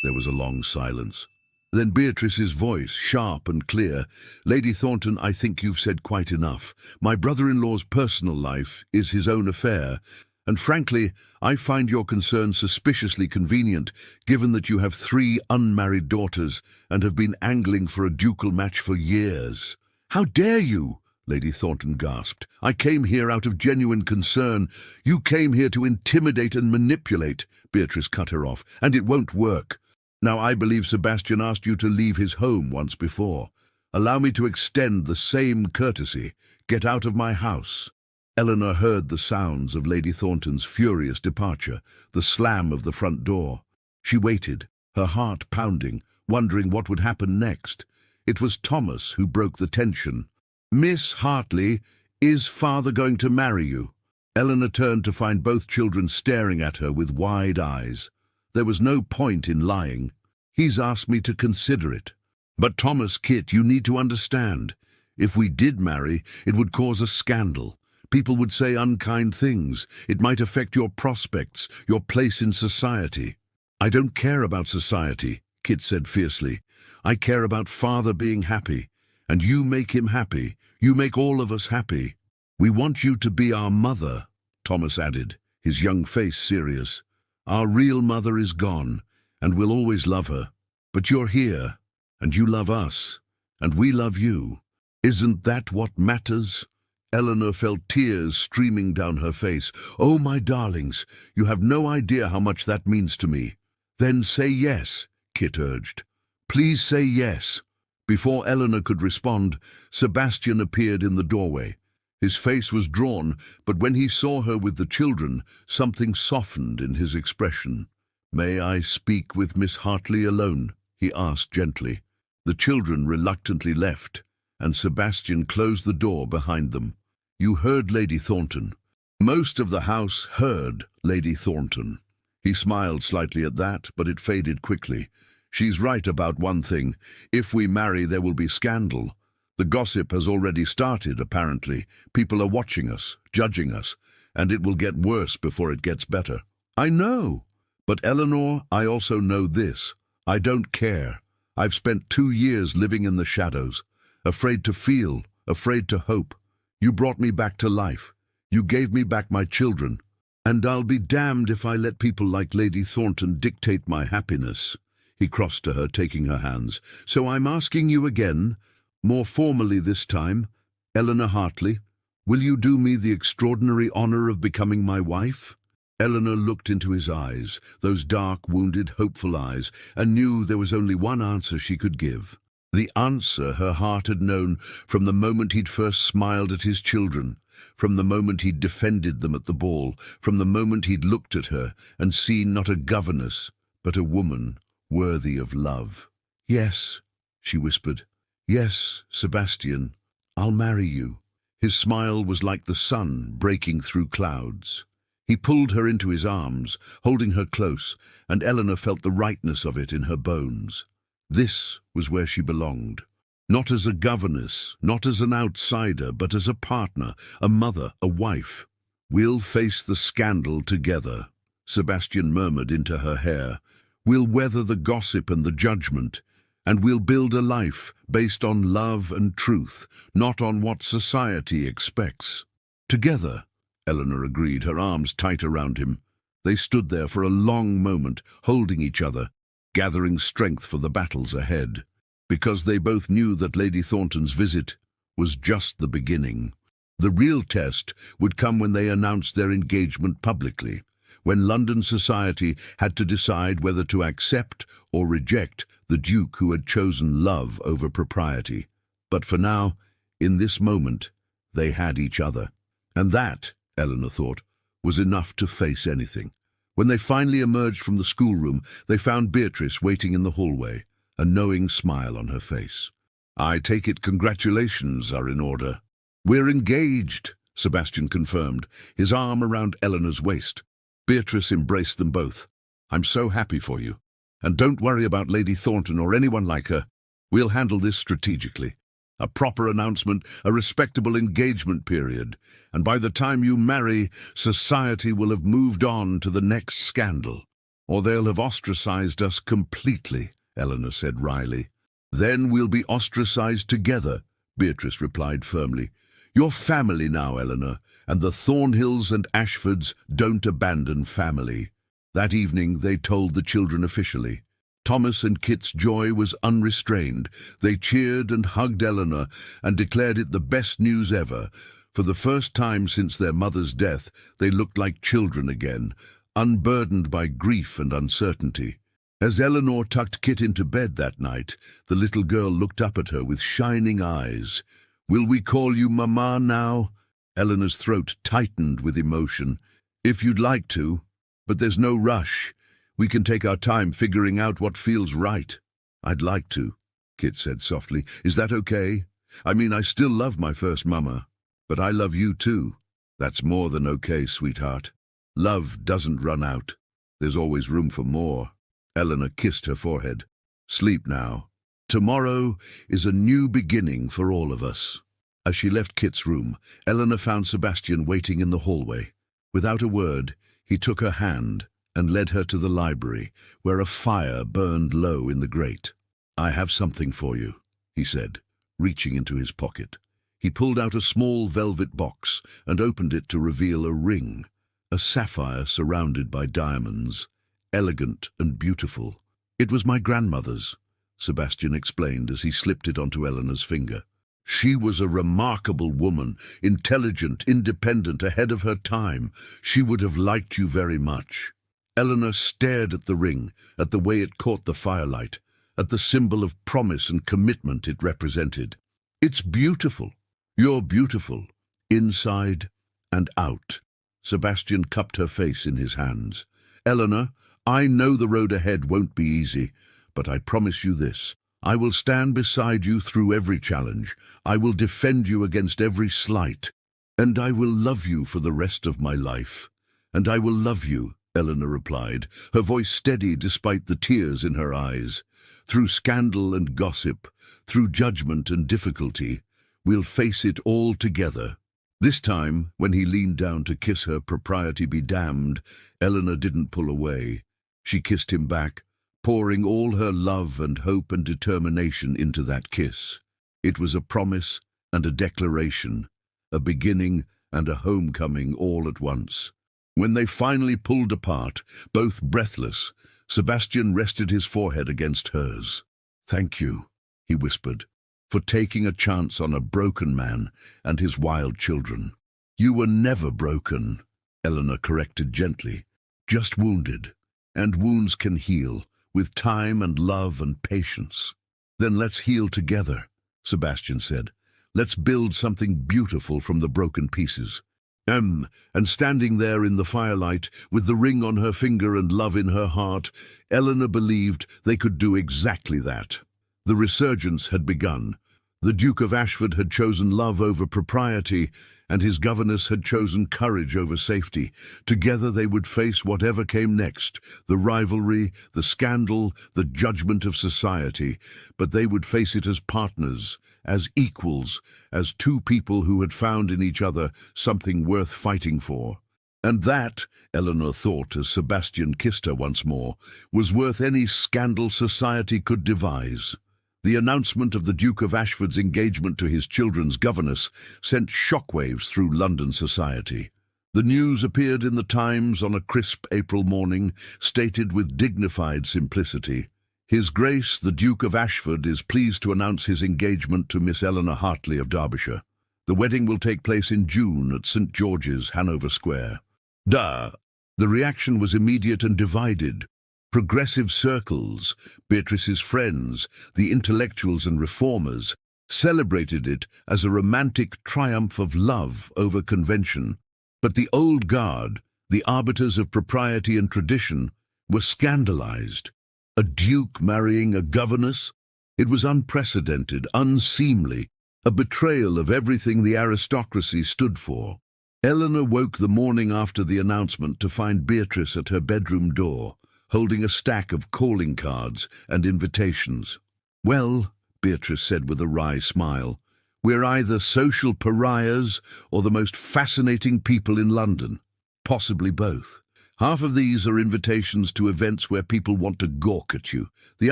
There was a long silence. Then Beatrice's voice, sharp and clear. Lady Thornton, I think you've said quite enough. My brother-in-law's personal life is his own affair, and frankly, I find your concern suspiciously convenient, given that you have 3 unmarried daughters and have been angling for a ducal match for years. How dare you? Lady Thornton gasped. I came here out of genuine concern. You came here to intimidate and manipulate. Beatrice cut her off. And it won't work. Now, I believe Sebastian asked you to leave his home once before. Allow me to extend the same courtesy. Get out of my house. Eleanor heard the sounds of Lady Thornton's furious departure, the slam of the front door. She waited, her heart pounding, wondering what would happen next. It was Thomas who broke the tension. Miss Hartley, is father going to marry you? Eleanor turned to find both children staring at her with wide eyes. There was no point in lying. He's asked me to consider it. But Thomas, Kit, you need to understand. If we did marry, it would cause a scandal. People would say unkind things. It might affect your prospects, your place in society. I don't care about society, Kit said fiercely. I care about father being happy. And you make him happy. You make all of us happy. We want you to be our mother, Thomas added, his young face serious. Our real mother is gone, and we'll always love her. But you're here, and you love us, and we love you. Isn't that what matters? Eleanor felt tears streaming down her face. Oh, my darlings, you have no idea how much that means to me. Then say yes, Kit urged. Please say yes. Before Eleanor could respond, Sebastian appeared in the doorway. His face was drawn, but when he saw her with the children, something softened in his expression. May I speak with Miss Hartley alone? He asked gently. The children reluctantly left, and Sebastian closed the door behind them. You heard Lady Thornton. Most of the house heard Lady Thornton. He smiled slightly at that, but it faded quickly. She's right about one thing. If we marry, there will be scandal. The gossip has already started, apparently. People are watching us, judging us, and it will get worse before it gets better. I know. But Eleanor, I also know this. I don't care. I've spent 2 years living in the shadows, afraid to feel, afraid to hope. You brought me back to life. You gave me back my children. And I'll be damned if I let people like Lady Thornton dictate my happiness. He crossed to her, taking her hands. So I'm asking you again, more formally this time, Eleanor Hartley, will you do me the extraordinary honor of becoming my wife? Eleanor looked into his eyes, those dark, wounded, hopeful eyes, and knew there was only one answer she could give. The answer her heart had known from the moment he'd first smiled at his children, from the moment he'd defended them at the ball, from the moment he'd looked at her and seen not a governess, but a woman worthy of love. Yes, she whispered. Yes, Sebastian, I'll marry you. His smile was like the sun breaking through clouds. He pulled her into his arms, holding her close, and Eleanor felt the rightness of it in her bones. This was where she belonged. Not as a governess, not as an outsider, but as a partner, a mother, a wife. We'll face the scandal together, Sebastian murmured into her hair. We'll weather the gossip and the judgment, and we'll build a life based on love and truth, not on what society expects. Together, Eleanor agreed, her arms tight around him. They stood there for a long moment, holding each other, gathering strength for the battles ahead, because they both knew that Lady Thornton's visit was just the beginning. The real test would come when they announced their engagement publicly, when London society had to decide whether to accept or reject the Duke who had chosen love over propriety. But for now, in this moment, they had each other. And that, Eleanor thought, was enough to face anything. When they finally emerged from the schoolroom, they found Beatrice waiting in the hallway, a knowing smile on her face. "I take it congratulations are in order." "We're engaged," Sebastian confirmed, his arm around Eleanor's waist. Beatrice embraced them both. "I'm so happy for you. And don't worry about Lady Thornton or anyone like her. We'll handle this strategically. A proper announcement, a respectable engagement period, and by the time you marry, society will have moved on to the next scandal. Or they'll have ostracized us completely," Eleanor said wryly. "Then we'll be ostracized together," Beatrice replied firmly. "You're family now, Eleanor, and the Thornhills and Ashfords don't abandon family." That evening they told the children officially. Thomas and Kit's joy was unrestrained. They cheered and hugged Eleanor and declared it the best news ever. For the first time since their mother's death, they looked like children again, unburdened by grief and uncertainty. As Eleanor tucked Kit into bed that night, the little girl looked up at her with shining eyes. "Will we call you Mama now?" Eleanor's throat tightened with emotion. "If you'd like to, but there's no rush. We can take our time figuring out what feels right." "I'd like to," Kit said softly. "Is that okay? I mean, I still love my first mama, but I love you too." "That's more than okay, sweetheart. Love doesn't run out. There's always room for more." Eleanor kissed her forehead. "Sleep now. Tomorrow is a new beginning for all of us." As she left Kit's room, Eleanor found Sebastian waiting in the hallway. Without a word, he took her hand and led her to the library, where a fire burned low in the grate. "I have something for you," he said, reaching into his pocket. He pulled out a small velvet box and opened it to reveal a ring, a sapphire surrounded by diamonds, elegant and beautiful. "It was my grandmother's," Sebastian explained as he slipped it onto Eleanor's finger. "She was a remarkable woman, intelligent, independent, ahead of her time. She would have liked you very much." Eleanor stared at the ring, at the way it caught the firelight, at the symbol of promise and commitment it represented. "It's beautiful. You're beautiful, inside and out." Sebastian cupped her face in his hands. "Eleanor, I know the road ahead won't be easy, but I promise you this. I will stand beside you through every challenge. I will defend you against every slight. And I will love you for the rest of my life." "And I will love you," Eleanor replied, her voice steady despite the tears in her eyes. "Through scandal and gossip, through judgment and difficulty, we'll face it all together." This time, when he leaned down to kiss her, propriety be damned, Eleanor didn't pull away. She kissed him back, pouring all her love and hope and determination into that kiss. It was a promise and a declaration, a beginning and a homecoming all at once. When they finally pulled apart, both breathless, Sebastian rested his forehead against hers. "Thank you," he whispered, "for taking a chance on a broken man and his wild children." "You were never broken," Eleanor corrected gently, "just wounded. And wounds can heal, with time and love and patience." "Then let's heal together," Sebastian said. "Let's build something beautiful from the broken pieces." And standing there in the firelight, with the ring on her finger and love in her heart, Eleanor believed they could do exactly that. The resurgence had begun. The Duke of Ashford had chosen love over propriety, and his governess had chosen courage over safety. Together they would face whatever came next, the rivalry, the scandal, the judgment of society. But they would face it as partners, as equals, as two people who had found in each other something worth fighting for. And that, Eleanor thought as Sebastian kissed her once more, was worth any scandal society could devise. The announcement of the Duke of Ashford's engagement to his children's governess sent shockwaves through London society. The news appeared in the Times on a crisp April morning, stated with dignified simplicity, "His Grace the Duke of Ashford is pleased to announce his engagement to Miss Eleanor Hartley of Derbyshire. The wedding will take place in June at St. George's, Hanover Square." Duh! The reaction was immediate and divided. Progressive circles, Beatrice's friends, the intellectuals and reformers, celebrated it as a romantic triumph of love over convention. But the old guard, the arbiters of propriety and tradition, were scandalized. A duke marrying a governess? It was unprecedented, unseemly, a betrayal of everything the aristocracy stood for. Eleanor woke the morning after the announcement to find Beatrice at her bedroom door, holding a stack of calling cards and invitations. "Well," Beatrice said with a wry smile, "we're either social pariahs or the most fascinating people in London. Possibly both. Half of these are invitations to events where people want to gawk at you. The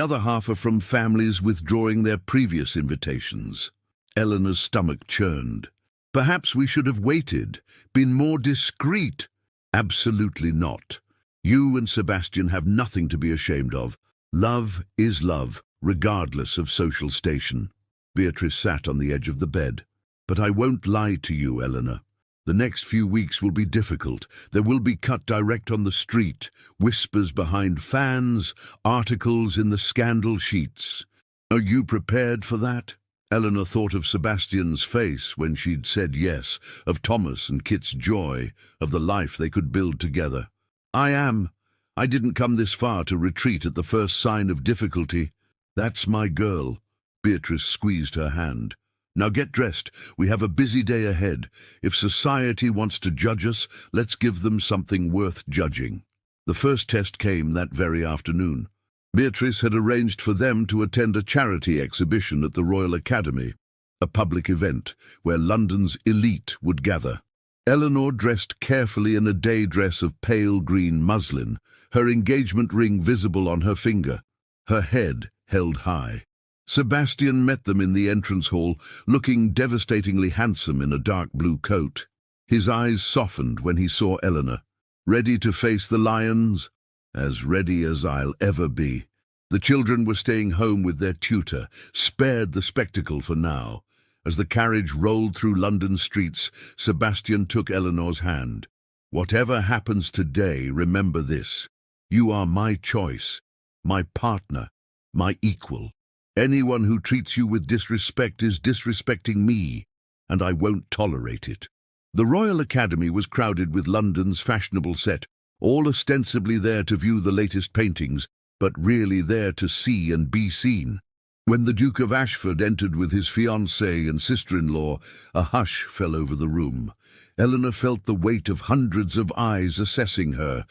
other half are from families withdrawing their previous invitations." Eleanor's stomach churned. "Perhaps we should have waited, been more discreet." "Absolutely not. You and Sebastian have nothing to be ashamed of. Love is love, regardless of social station." Beatrice sat on the edge of the bed. "But I won't lie to you, Eleanor. The next few weeks will be difficult. There will be cut direct on the street, whispers behind fans, articles in the scandal sheets. Are you prepared for that?" Eleanor thought of Sebastian's face when she'd said yes, of Thomas and Kit's joy, of the life they could build together. "I am. I didn't come this far to retreat at the first sign of difficulty." "That's my girl." Beatrice squeezed her hand. "Now get dressed. We have a busy day ahead. If society wants to judge us, let's give them something worth judging." The first test came that very afternoon. Beatrice had arranged for them to attend a charity exhibition at the Royal Academy, a public event where London's elite would gather. Eleanor dressed carefully in a day dress of pale green muslin, her engagement ring visible on her finger, her head held high. Sebastian met them in the entrance hall, looking devastatingly handsome in a dark blue coat. His eyes softened when he saw Eleanor. "Ready to face the lions?" "As ready as I'll ever be." The children were staying home with their tutor, spared the spectacle for now. As the carriage rolled through London streets, Sebastian took Eleanor's hand. "Whatever happens today, remember this. You are my choice, my partner, my equal. Anyone who treats you with disrespect is disrespecting me, and I won't tolerate it." The Royal Academy was crowded with London's fashionable set, all ostensibly there to view the latest paintings, but really there to see and be seen. When the Duke of Ashford entered with his fiancée and sister-in-law, a hush fell over the room. Eleanor felt the weight of hundreds of eyes assessing her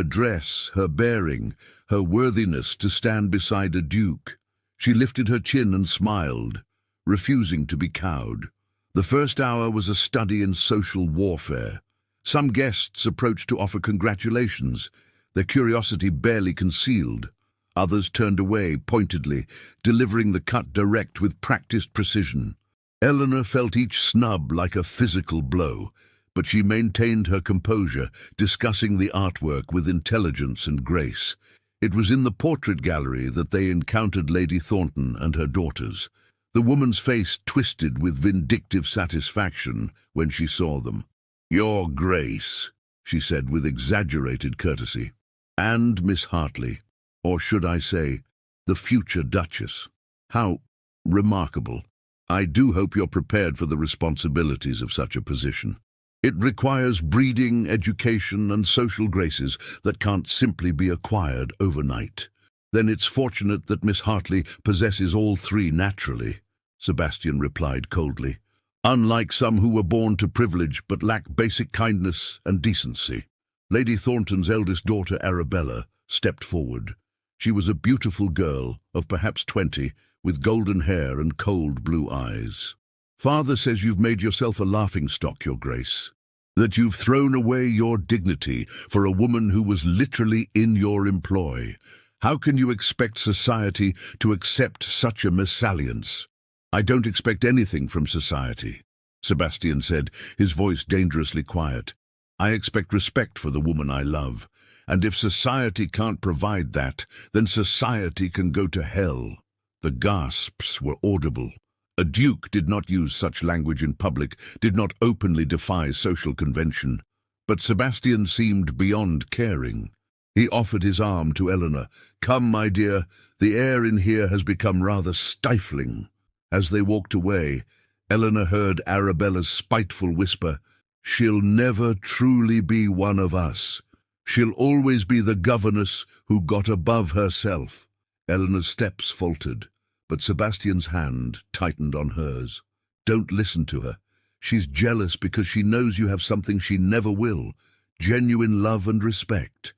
dress, her bearing, her worthiness to stand beside a duke. She lifted her chin and smiled, refusing to be cowed. The first hour was a study in social warfare. Some guests approached to offer congratulations, their curiosity barely concealed. Others turned away pointedly, delivering the cut direct with practiced precision. Eleanor felt each snub like a physical blow, but she maintained her composure, discussing the artwork with intelligence and grace. It was in the portrait gallery that they encountered Lady Thornton and her daughters. The woman's face twisted with vindictive satisfaction when she saw them. "Your Grace," she said with exaggerated courtesy. "And Miss Hartley, or should I say, the future Duchess. How remarkable. I do hope you're prepared for the responsibilities of such a position. It requires breeding, education, and social graces that can't simply be acquired overnight." "Then it's fortunate that Miss Hartley possesses all three naturally," Sebastian replied coldly. "Unlike some who were born to privilege but lack basic kindness and decency." Lady Thornton's eldest daughter, Arabella, stepped forward. She was a beautiful girl of perhaps 20, with golden hair and cold blue eyes. "Father says you've made yourself a laughingstock, Your Grace. That you've thrown away your dignity for a woman who was literally in your employ. How can you expect society to accept such a mésalliance?" "I don't expect anything from society," Sebastian said, his voice dangerously quiet. "I expect respect for the woman I love, and if society can't provide that, then society can go to hell." The gasps were audible. A duke did not use such language in public, did not openly defy social convention. But Sebastian seemed beyond caring. He offered his arm to Eleanor. "Come, my dear, the air in here has become rather stifling." As they walked away, Eleanor heard Arabella's spiteful whisper, "She'll never truly be one of us. She'll always be the governess who got above herself." Eleanor's steps faltered, but Sebastian's hand tightened on hers. "Don't listen to her. She's jealous because she knows you have something she never will, genuine love and respect."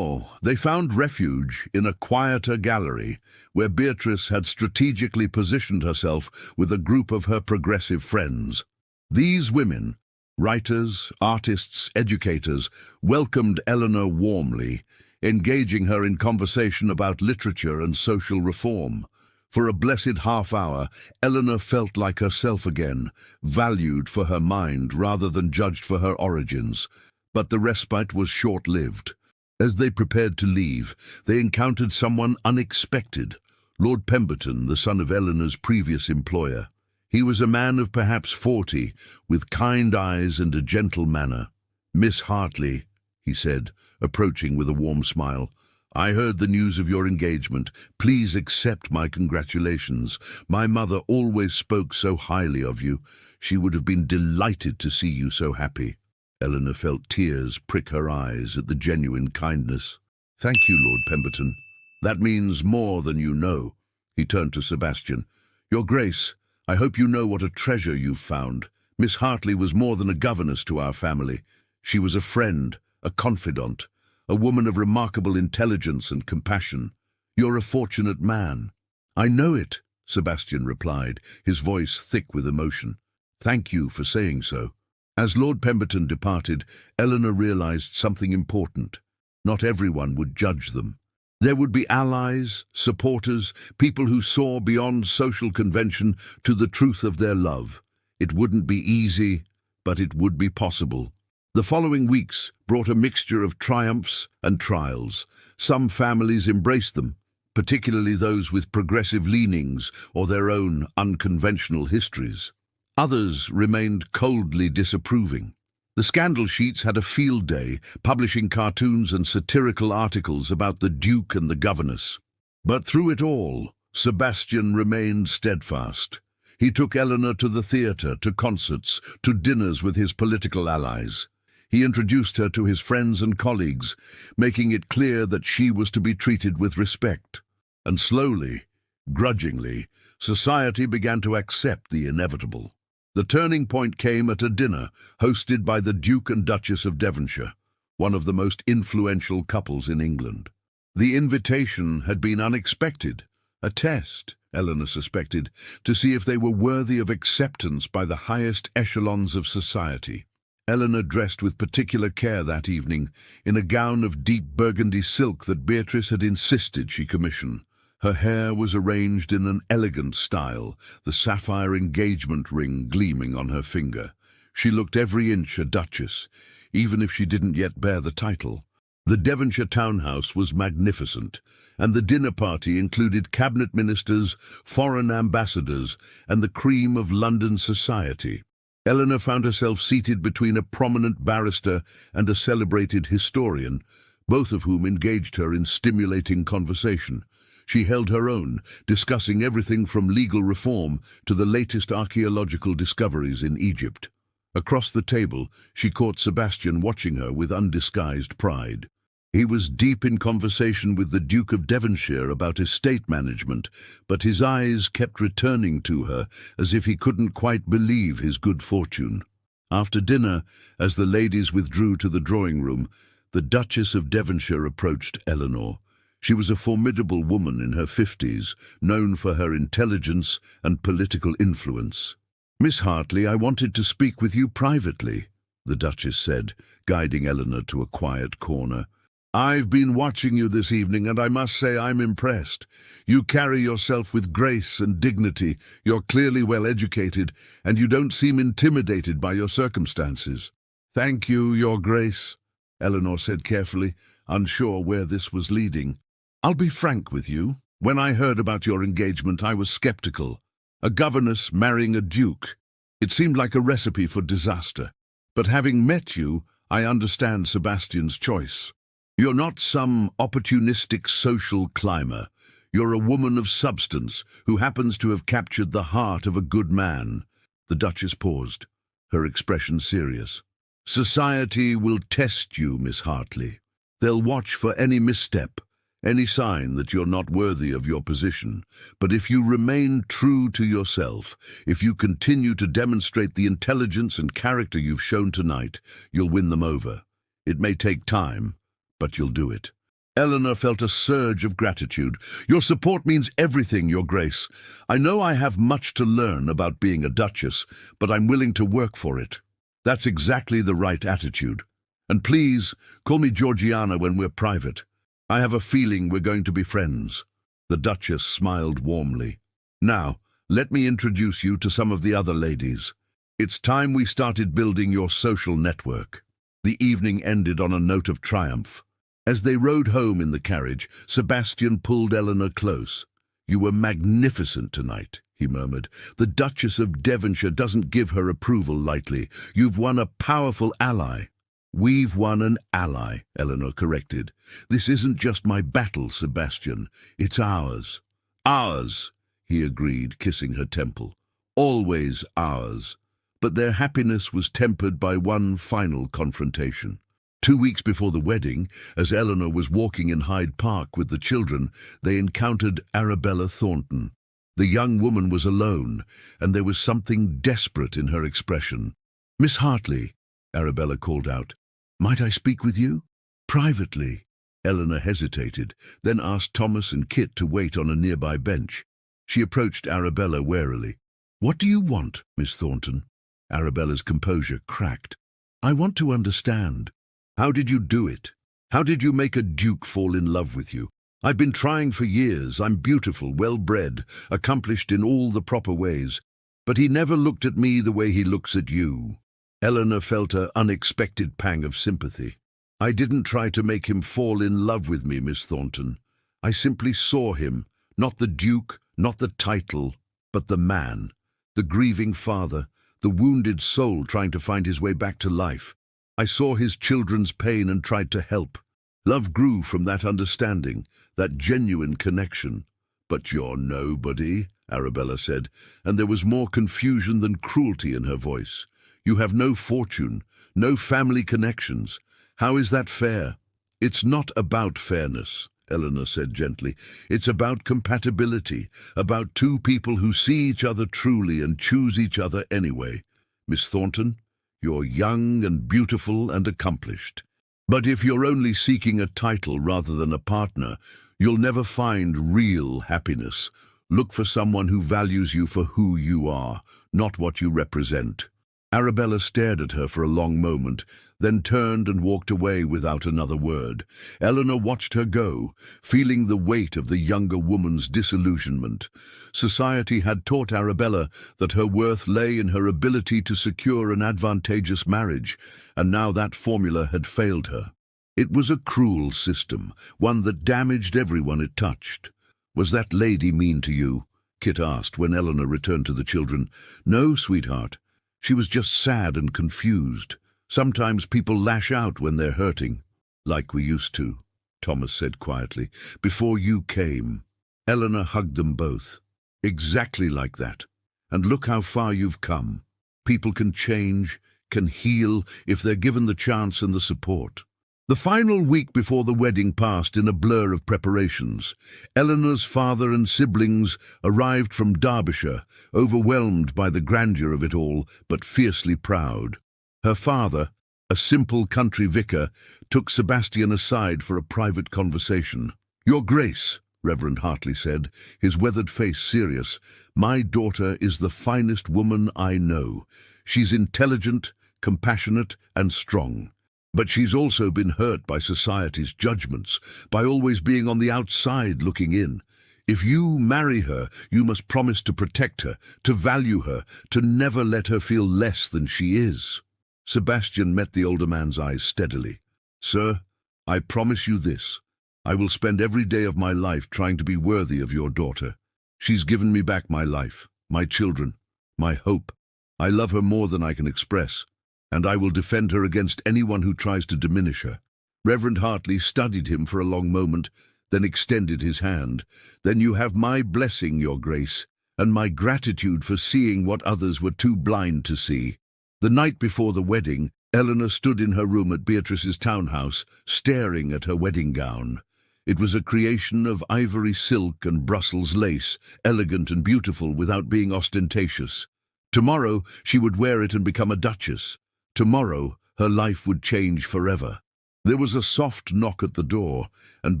They found refuge in a quieter gallery where Beatrice had strategically positioned herself with a group of her progressive friends. These women, writers, artists, educators, welcomed Eleanor warmly, engaging her in conversation about literature and social reform. For a blessed half-hour, Eleanor felt like herself again, valued for her mind rather than judged for her origins. But the respite was short-lived. As they prepared to leave, they encountered someone unexpected, Lord Pemberton, the son of Eleanor's previous employer. He was a man of perhaps 40, with kind eyes and a gentle manner. "Miss Hartley," he said, approaching with a warm smile, "I heard the news of your engagement. Please accept my congratulations. My mother always spoke so highly of you. She would have been delighted to see you so happy." Eleanor felt tears prick her eyes at the genuine kindness. "Thank you, Lord Pemberton. That means more than you know." He turned to Sebastian. "Your Grace, I hope you know what a treasure you've found. Miss Hartley was more than a governess to our family. She was a friend, a confidant, a woman of remarkable intelligence and compassion. You're a fortunate man." "I know it," Sebastian replied, his voice thick with emotion. "Thank you for saying so." As Lord Pemberton departed, Eleanor realized something important. Not everyone would judge them. There would be allies, supporters, people who saw beyond social convention to the truth of their love. It wouldn't be easy, but it would be possible. The following weeks brought a mixture of triumphs and trials. Some families embraced them, particularly those with progressive leanings or their own unconventional histories. Others remained coldly disapproving. The scandal sheets had a field day, publishing cartoons and satirical articles about the Duke and the governess. But through it all, Sebastian remained steadfast. He took Eleanor to the theatre, to concerts, to dinners with his political allies. He introduced her to his friends and colleagues, making it clear that she was to be treated with respect. And slowly, grudgingly, society began to accept the inevitable. The turning point came at a dinner hosted by the Duke and Duchess of Devonshire, one of the most influential couples in England. The invitation had been unexpected, a test, Eleanor suspected, to see if they were worthy of acceptance by the highest echelons of society. Eleanor dressed with particular care that evening, in a gown of deep burgundy silk that Beatrice had insisted she commission. Her hair was arranged in an elegant style, the sapphire engagement ring gleaming on her finger. She looked every inch a duchess, even if she didn't yet bear the title. The Devonshire townhouse was magnificent, and the dinner party included cabinet ministers, foreign ambassadors, and the cream of London society. Eleanor found herself seated between a prominent barrister and a celebrated historian, both of whom engaged her in stimulating conversation. She held her own, discussing everything from legal reform to the latest archaeological discoveries in Egypt. Across the table, she caught Sebastian watching her with undisguised pride. He was deep in conversation with the Duke of Devonshire about estate management, but his eyes kept returning to her as if he couldn't quite believe his good fortune. After dinner, as the ladies withdrew to the drawing-room, the Duchess of Devonshire approached Eleanor. She was a formidable woman in her 50s, known for her intelligence and political influence. "Miss Hartley, I wanted to speak with you privately," the Duchess said, guiding Eleanor to a quiet corner. "I've been watching you this evening, and I must say I'm impressed. You carry yourself with grace and dignity, you're clearly well educated, and you don't seem intimidated by your circumstances." "Thank you, Your Grace," Eleanor said carefully, unsure where this was leading. "I'll be frank with you. When I heard about your engagement, I was skeptical. A governess marrying a duke. It seemed like a recipe for disaster. But having met you, I understand Sebastian's choice. You're not some opportunistic social climber. You're a woman of substance who happens to have captured the heart of a good man." The Duchess paused, her expression serious. "Society will test you, Miss Hartley. They'll watch for any misstep, any sign that you're not worthy of your position. But if you remain true to yourself, if you continue to demonstrate the intelligence and character you've shown tonight, you'll win them over. It may take time, but you'll do it." Eleanor felt a surge of gratitude. "Your support means everything, Your Grace. I know I have much to learn about being a duchess, but I'm willing to work for it." "That's exactly the right attitude. And please, call me Georgiana when we're private. I have a feeling we're going to be friends." The Duchess smiled warmly. "Now, let me introduce you to some of the other ladies. It's time we started building your social network." The evening ended on a note of triumph. As they rode home in the carriage, Sebastian pulled Eleanor close. "You were magnificent tonight," he murmured. "The Duchess of Devonshire doesn't give her approval lightly. You've won a powerful ally." "We've won an ally," Eleanor corrected. "This isn't just my battle, Sebastian. It's ours." "Ours," he agreed, kissing her temple. "Always ours." But their happiness was tempered by one final confrontation. 2 weeks before the wedding, as Eleanor was walking in Hyde Park with the children, they encountered Arabella Thornton. The young woman was alone, and there was something desperate in her expression. "Miss Hartley," Arabella called out, "might I speak with you?" "Privately." Eleanor hesitated, then asked Thomas and Kit to wait on a nearby bench. She approached Arabella warily. "What do you want, Miss Thornton?" Arabella's composure cracked. "I want to understand. How did you do it? How did you make a duke fall in love with you? I've been trying for years. I'm beautiful, well-bred, accomplished in all the proper ways. But he never looked at me the way he looks at you." Eleanor felt an unexpected pang of sympathy. "I didn't try to make him fall in love with me, Miss Thornton. I simply saw him, not the duke, not the title, but the man, the grieving father, the wounded soul trying to find his way back to life. I saw his children's pain and tried to help. Love grew from that understanding, that genuine connection." "But you're nobody," Arabella said, and there was more confusion than cruelty in her voice. "You have no fortune, no family connections. How is that fair?" "It's not about fairness," Eleanor said gently. "It's about compatibility, about two people who see each other truly and choose each other anyway. Miss Thornton, you're young and beautiful and accomplished. But if you're only seeking a title rather than a partner, you'll never find real happiness. Look for someone who values you for who you are, not what you represent." Arabella stared at her for a long moment, then turned and walked away without another word. Eleanor watched her go, feeling the weight of the younger woman's disillusionment. Society had taught Arabella that her worth lay in her ability to secure an advantageous marriage, and now that formula had failed her. It was a cruel system, one that damaged everyone it touched. "Was that lady mean to you?" Kit asked when Eleanor returned to the children. "No, sweetheart. She was just sad and confused. Sometimes people lash out when they're hurting." "Like we used to," Thomas said quietly, "before you came." Eleanor hugged them both. "Exactly like that. And look how far you've come. People can change, can heal, if they're given the chance and the support." The final week before the wedding passed in a blur of preparations. Eleanor's father and siblings arrived from Derbyshire, overwhelmed by the grandeur of it all, but fiercely proud. Her father, a simple country vicar, took Sebastian aside for a private conversation. "Your Grace," Reverend Hartley said, his weathered face serious, "my daughter is the finest woman I know. She's intelligent, compassionate, and strong. But she's also been hurt by society's judgments, by always being on the outside looking in. If you marry her, you must promise to protect her, to value her, to never let her feel less than she is." Sebastian met the older man's eyes steadily. "Sir, I promise you this. I will spend every day of my life trying to be worthy of your daughter. She's given me back my life, my children, my hope. I love her more than I can express. and I will defend her against anyone who tries to diminish her." Reverend Hartley studied him for a long moment, then extended his hand. "Then you have my blessing, Your Grace, and my gratitude for seeing what others were too blind to see." The night before the wedding, Eleanor stood in her room at Beatrice's townhouse, staring at her wedding gown. It was a creation of ivory silk and Brussels lace, elegant and beautiful without being ostentatious. Tomorrow she would wear it and become a duchess. Tomorrow her life would change forever. There was a soft knock at the door, and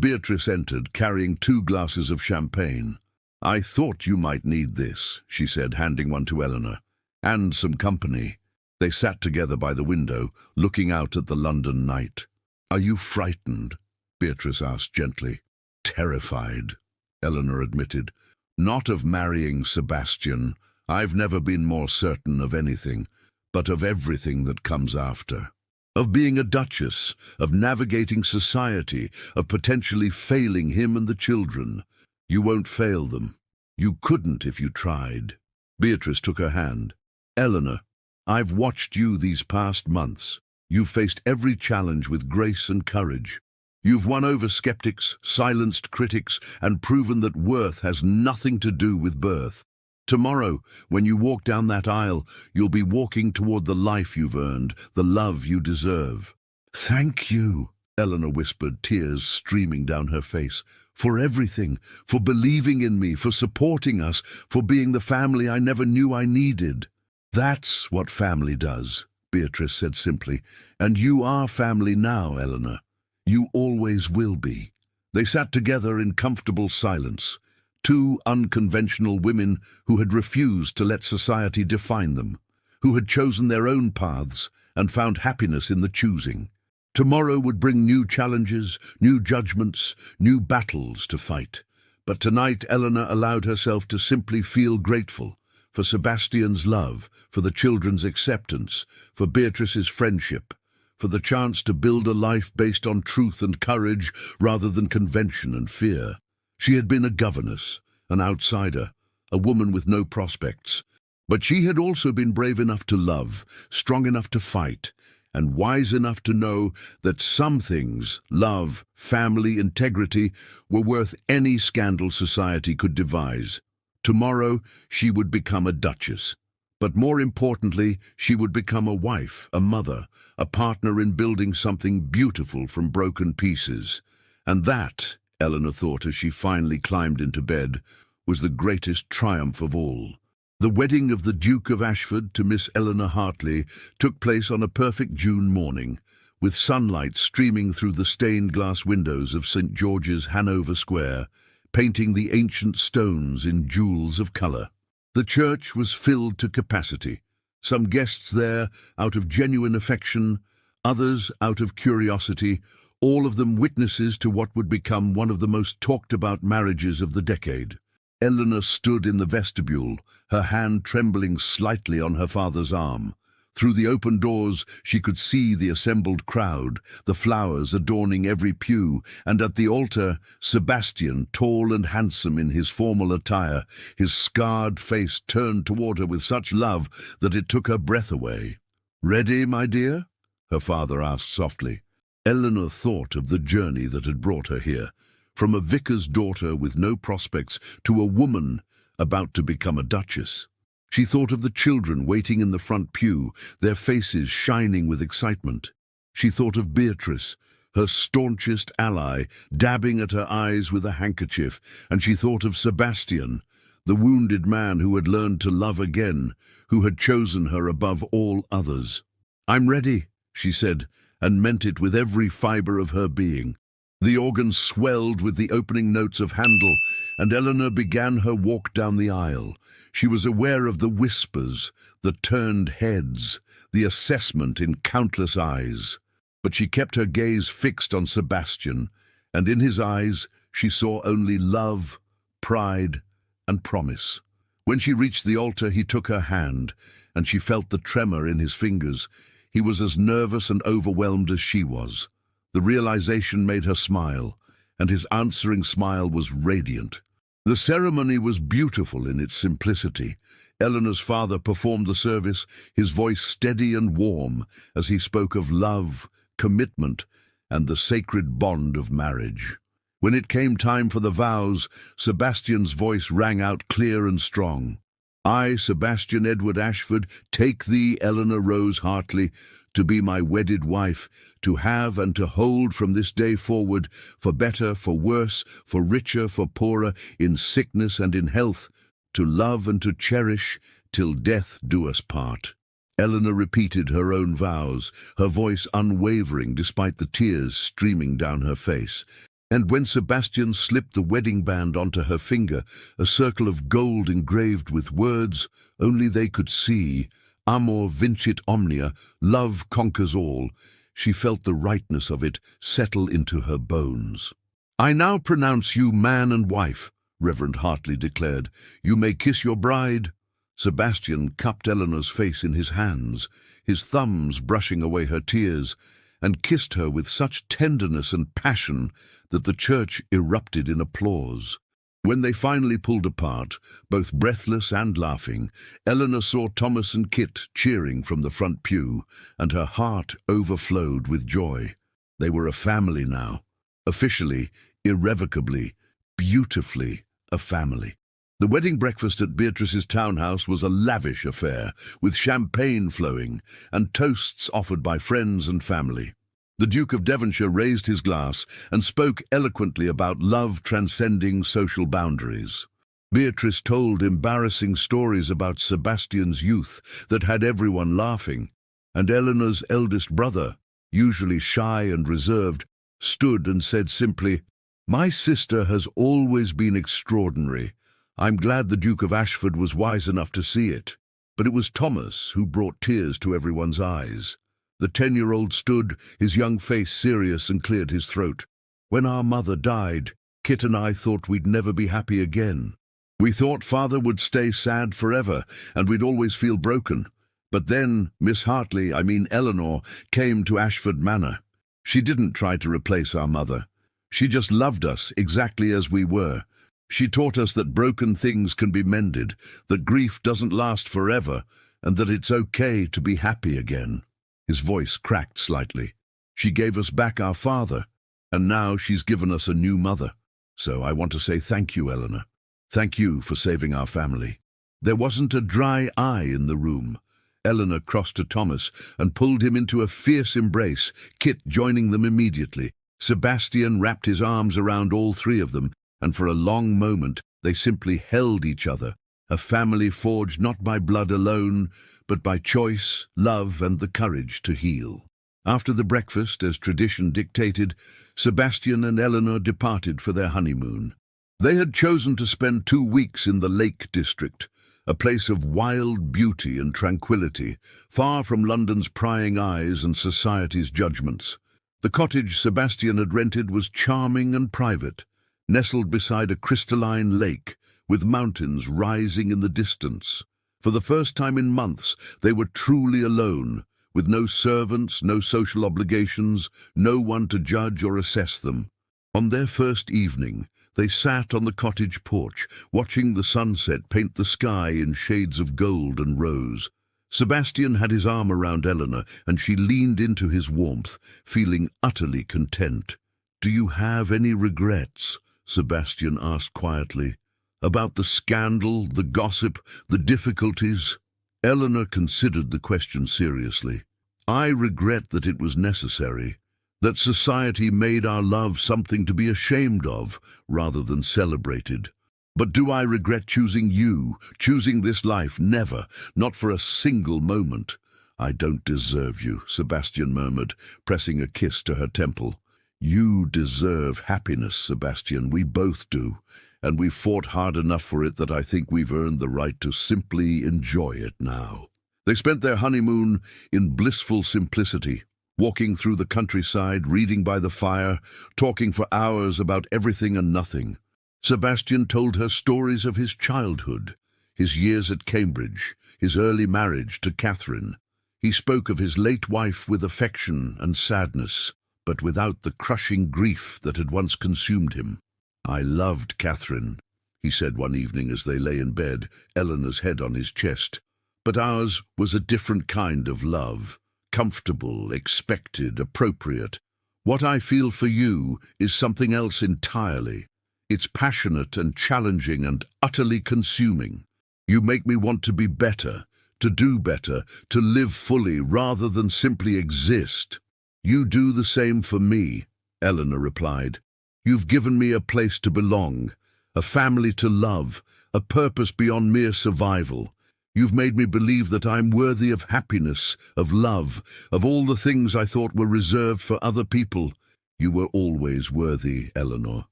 Beatrice entered, carrying 2 glasses of champagne. "I thought you might need this," she said, handing one to Eleanor. "And some company." They sat together by the window, looking out at the London night. "Are you frightened?" Beatrice asked gently. "Terrified," Eleanor admitted. "Not of marrying Sebastian. I've never been more certain of anything, but of everything that comes after. Of being a duchess, of navigating society, of potentially failing him and the children. You won't fail them. You couldn't if you tried." Beatrice took her hand. "Eleanor, I've watched you these past months. You've faced every challenge with grace and courage. You've won over skeptics, silenced critics, and proven that worth has nothing to do with birth. Tomorrow, when you walk down that aisle, you'll be walking toward the life you've earned, the love you deserve." "Thank you," Eleanor whispered, tears streaming down her face. "For everything, for believing in me, for supporting us, for being the family I never knew I needed." "That's what family does," Beatrice said simply. "And you are family now, Eleanor. You always will be." They sat together in comfortable silence. 2 unconventional women who had refused to let society define them, who had chosen their own paths and found happiness in the choosing. Tomorrow would bring new challenges, new judgments, new battles to fight. But tonight Eleanor allowed herself to simply feel grateful for Sebastian's love, for the children's acceptance, for Beatrice's friendship, for the chance to build a life based on truth and courage rather than convention and fear. She had been a governess, an outsider, a woman with no prospects. But she had also been brave enough to love, strong enough to fight, and wise enough to know that some things, love, family, integrity, were worth any scandal society could devise. Tomorrow she would become a duchess. But more importantly, she would become a wife, a mother, a partner in building something beautiful from broken pieces. And that, Eleanor thought as she finally climbed into bed, was the greatest triumph of all. The wedding of the Duke of Ashford to Miss Eleanor Hartley took place on a perfect June morning, with sunlight streaming through the stained glass windows of St. George's, Hanover Square, painting the ancient stones in jewels of colour. The church was filled to capacity, some guests there out of genuine affection, others out of curiosity, all of them witnesses to what would become one of the most talked-about marriages of the decade. Eleanor stood in the vestibule, her hand trembling slightly on her father's arm. Through the open doors she could see the assembled crowd, the flowers adorning every pew, and at the altar, Sebastian, tall and handsome in his formal attire, his scarred face turned toward her with such love that it took her breath away. "Ready, my dear?" her father asked softly. Eleanor thought of the journey that had brought her here, from a vicar's daughter with no prospects to a woman about to become a duchess. She thought of the children waiting in the front pew, their faces shining with excitement. She thought of Beatrice, her staunchest ally, dabbing at her eyes with a handkerchief, and she thought of Sebastian, the wounded man who had learned to love again, who had chosen her above all others. "I'm ready," she said, and meant it with every fibre of her being. The organ swelled with the opening notes of Handel, and Eleanor began her walk down the aisle. She was aware of the whispers, the turned heads, the assessment in countless eyes. But she kept her gaze fixed on Sebastian, and in his eyes she saw only love, pride, and promise. When she reached the altar, he took her hand, and she felt the tremor in his fingers. He was as nervous and overwhelmed as she was. The realization made her smile, and his answering smile was radiant. The ceremony was beautiful in its simplicity. Eleanor's father performed the service, his voice steady and warm as he spoke of love, commitment, and the sacred bond of marriage. When it came time for the vows, Sebastian's voice rang out clear and strong. I, Sebastian Edward Ashford, take thee, Eleanor Rose Hartley, to be my wedded wife, to have and to hold from this day forward, for better, for worse, for richer, for poorer, in sickness and in health, to love and to cherish, till death do us part. Eleanor repeated her own vows, her voice unwavering despite the tears streaming down her face. And when Sebastian slipped the wedding band onto her finger, a circle of gold engraved with words only they could see, Amor vincit omnia, love conquers all, she felt the rightness of it settle into her bones. I now pronounce you man and wife, Reverend Hartley declared. You may kiss your bride. Sebastian cupped Eleanor's face in his hands, his thumbs brushing away her tears, and kissed her with such tenderness and passion that the church erupted in applause. When they finally pulled apart, both breathless and laughing, Eleanor saw Thomas and Kit cheering from the front pew, and her heart overflowed with joy. They were a family now, officially, irrevocably, beautifully a family. The wedding breakfast at Beatrice's townhouse was a lavish affair, with champagne flowing and toasts offered by friends and family. The Duke of Devonshire raised his glass and spoke eloquently about love transcending social boundaries. Beatrice told embarrassing stories about Sebastian's youth that had everyone laughing, and Eleanor's eldest brother, usually shy and reserved, stood and said simply, "My sister has always been extraordinary. I'm glad the Duke of Ashford was wise enough to see it." But it was Thomas who brought tears to everyone's eyes. The 10-year-old stood, his young face serious, and cleared his throat. "When our mother died, Kit and I thought we'd never be happy again. We thought Father would stay sad forever, and we'd always feel broken. But then Miss Hartley, Eleanor, came to Ashford Manor. She didn't try to replace our mother. She just loved us exactly as we were. She taught us that broken things can be mended, that grief doesn't last forever, and that it's okay to be happy again." His voice cracked slightly. "She gave us back our father, and now she's given us a new mother. So I want to say thank you, Eleanor. Thank you for saving our family." There wasn't a dry eye in the room. Eleanor crossed to Thomas and pulled him into a fierce embrace, Kit joining them immediately. Sebastian wrapped his arms around all three of them, and for a long moment they simply held each other, a family forged not by blood alone, but by choice, love, and the courage to heal. After the breakfast, as tradition dictated, Sebastian and Eleanor departed for their honeymoon. They had chosen to spend 2 weeks in the Lake District, a place of wild beauty and tranquility, far from London's prying eyes and society's judgments. The cottage Sebastian had rented was charming and private, nestled beside a crystalline lake, with mountains rising in the distance. For the first time in months, they were truly alone, with no servants, no social obligations, no one to judge or assess them. On their first evening, they sat on the cottage porch, watching the sunset paint the sky in shades of gold and rose. Sebastian had his arm around Eleanor, and she leaned into his warmth, feeling utterly content. "Do you have any regrets?" Sebastian asked quietly. "About the scandal, the gossip, the difficulties?" Eleanor considered the question seriously. "I regret that it was necessary, that society made our love something to be ashamed of rather than celebrated. But do I regret choosing you, choosing this life? Never, not for a single moment." "I don't deserve you," Sebastian murmured, pressing a kiss to her temple. "You deserve happiness, Sebastian, we both do. And we've fought hard enough for it that I think we've earned the right to simply enjoy it now." They spent their honeymoon in blissful simplicity, walking through the countryside, reading by the fire, talking for hours about everything and nothing. Sebastian told her stories of his childhood, his years at Cambridge, his early marriage to Catherine. He spoke of his late wife with affection and sadness, but without the crushing grief that had once consumed him. "I loved Catherine," he said one evening as they lay in bed, Eleanor's head on his chest. But ours was a different kind of love. Comfortable, expected, appropriate. What I feel for you is something else entirely. It's passionate and challenging and utterly consuming. You make me want to be better, to do better, to live fully rather than simply exist. You do the same for me, Eleanor replied. You've given me a place to belong, a family to love, a purpose beyond mere survival. You've made me believe that I'm worthy of happiness, of love, of all the things I thought were reserved for other people. You were always worthy, Eleanor.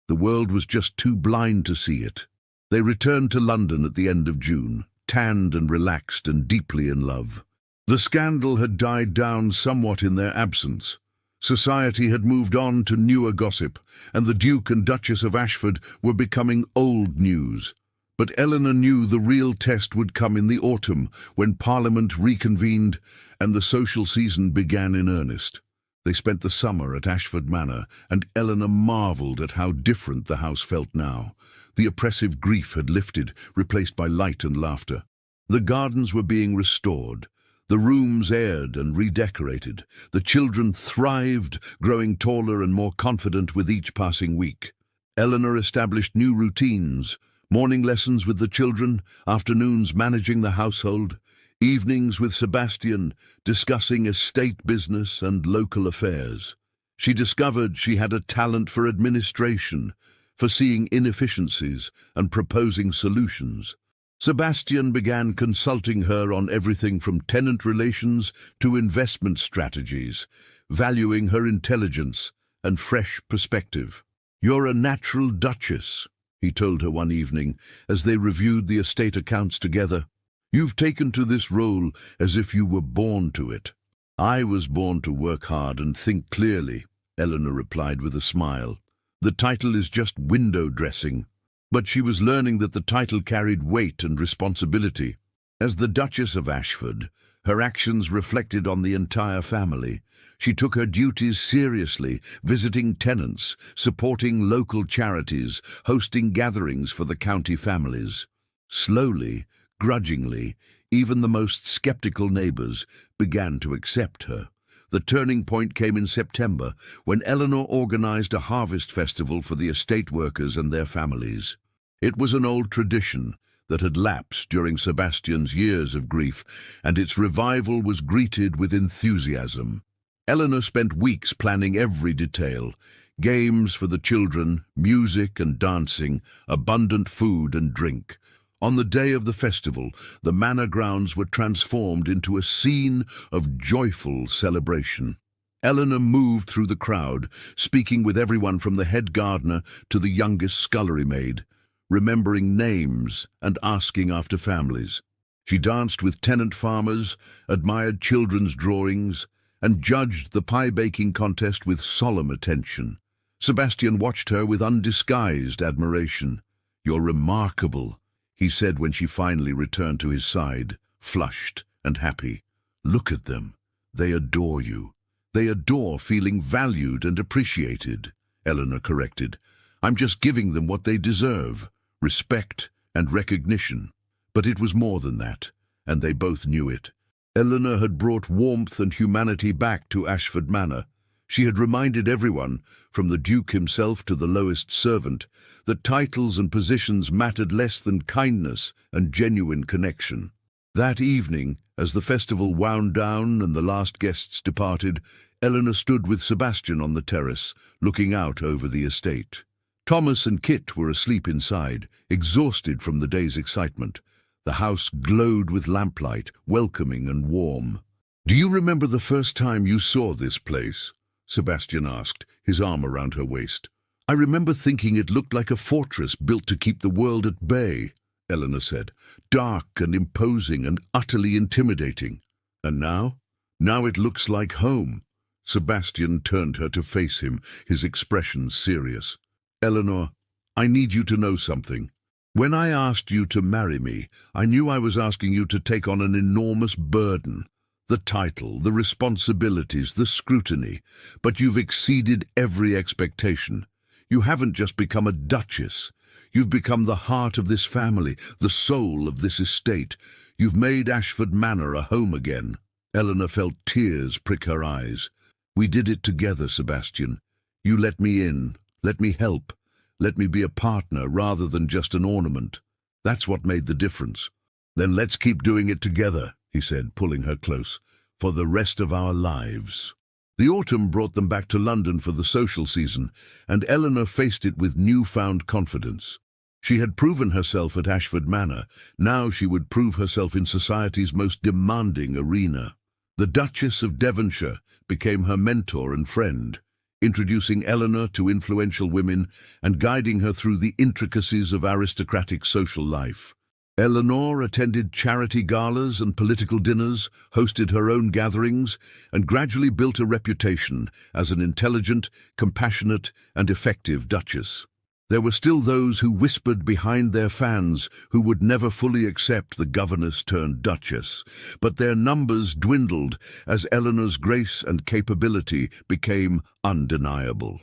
The world was just too blind to see it. They returned to London at the end of June, tanned and relaxed and deeply in love. The scandal had died down somewhat in their absence. Society had moved on to newer gossip, and the Duke and Duchess of Ashford were becoming old news. But Eleanor knew the real test would come in the autumn, when Parliament reconvened and the social season began in earnest. They spent the summer at Ashford Manor, and Eleanor marvelled at how different the house felt now. The oppressive grief had lifted, replaced by light and laughter. The gardens were being restored, the rooms aired and redecorated. The children thrived, growing taller and more confident with each passing week. Eleanor established new routines: morning lessons with the children, afternoons managing the household, evenings with Sebastian, discussing estate business and local affairs. She discovered she had a talent for administration, for seeing inefficiencies and proposing solutions. Sebastian began consulting her on everything from tenant relations to investment strategies, valuing her intelligence and fresh perspective. "You're a natural duchess," he told her one evening as they reviewed the estate accounts together. "You've taken to this role as if you were born to it." "I was born to work hard and think clearly," Eleanor replied with a smile. "The title is just window dressing." But she was learning that the title carried weight and responsibility. As the Duchess of Ashford, her actions reflected on the entire family. She took her duties seriously, visiting tenants, supporting local charities, hosting gatherings for the county families. Slowly, grudgingly, even the most skeptical neighbours began to accept her. The turning point came in September, when Eleanor organised a harvest festival for the estate workers and their families. It was an old tradition that had lapsed during Sebastian's years of grief, and its revival was greeted with enthusiasm. Eleanor spent weeks planning every detail: games for the children, music and dancing, abundant food and drink. On the day of the festival, the manor grounds were transformed into a scene of joyful celebration. Eleanor moved through the crowd, speaking with everyone from the head gardener to the youngest scullery maid, remembering names and asking after families. She danced with tenant farmers, admired children's drawings, and judged the pie-baking contest with solemn attention. Sebastian watched her with undisguised admiration. "You're remarkable," he said when she finally returned to his side, flushed and happy. "Look at them. They adore you." "They adore feeling valued and appreciated," Eleanor corrected. "I'm just giving them what they deserve, respect and recognition." But it was more than that, and they both knew it. Eleanor had brought warmth and humanity back to Ashford Manor. She had reminded everyone, from the Duke himself to the lowest servant, that titles and positions mattered less than kindness and genuine connection. That evening, as the festival wound down and the last guests departed, Eleanor stood with Sebastian on the terrace, looking out over the estate. Thomas and Kit were asleep inside, exhausted from the day's excitement. The house glowed with lamplight, welcoming and warm. "Do you remember the first time you saw this place?" Sebastian asked, his arm around her waist. "I remember thinking it looked like a fortress built to keep the world at bay," Eleanor said. "Dark and imposing and utterly intimidating. And now? Now it looks like home." Sebastian turned her to face him, his expression serious. "Eleanor, I need you to know something. When I asked you to marry me, I knew I was asking you to take on an enormous burden. The title, the responsibilities, the scrutiny. But you've exceeded every expectation. You haven't just become a duchess. You've become the heart of this family, the soul of this estate. You've made Ashford Manor a home again." Eleanor felt tears prick her eyes. "We did it together, Sebastian. You let me in, let me help, let me be a partner rather than just an ornament. That's what made the difference." "Then let's keep doing it together," he said, pulling her close, "for the rest of our lives." The autumn brought them back to London for the social season, and Eleanor faced it with newfound confidence. She had proven herself at Ashford Manor. Now she would prove herself in society's most demanding arena. The Duchess of Devonshire became her mentor and friend, introducing Eleanor to influential women and guiding her through the intricacies of aristocratic social life. Eleanor attended charity galas and political dinners, hosted her own gatherings, and gradually built a reputation as an intelligent, compassionate, and effective duchess. There were still those who whispered behind their fans who would never fully accept the governess-turned-duchess, but their numbers dwindled as Eleanor's grace and capability became undeniable.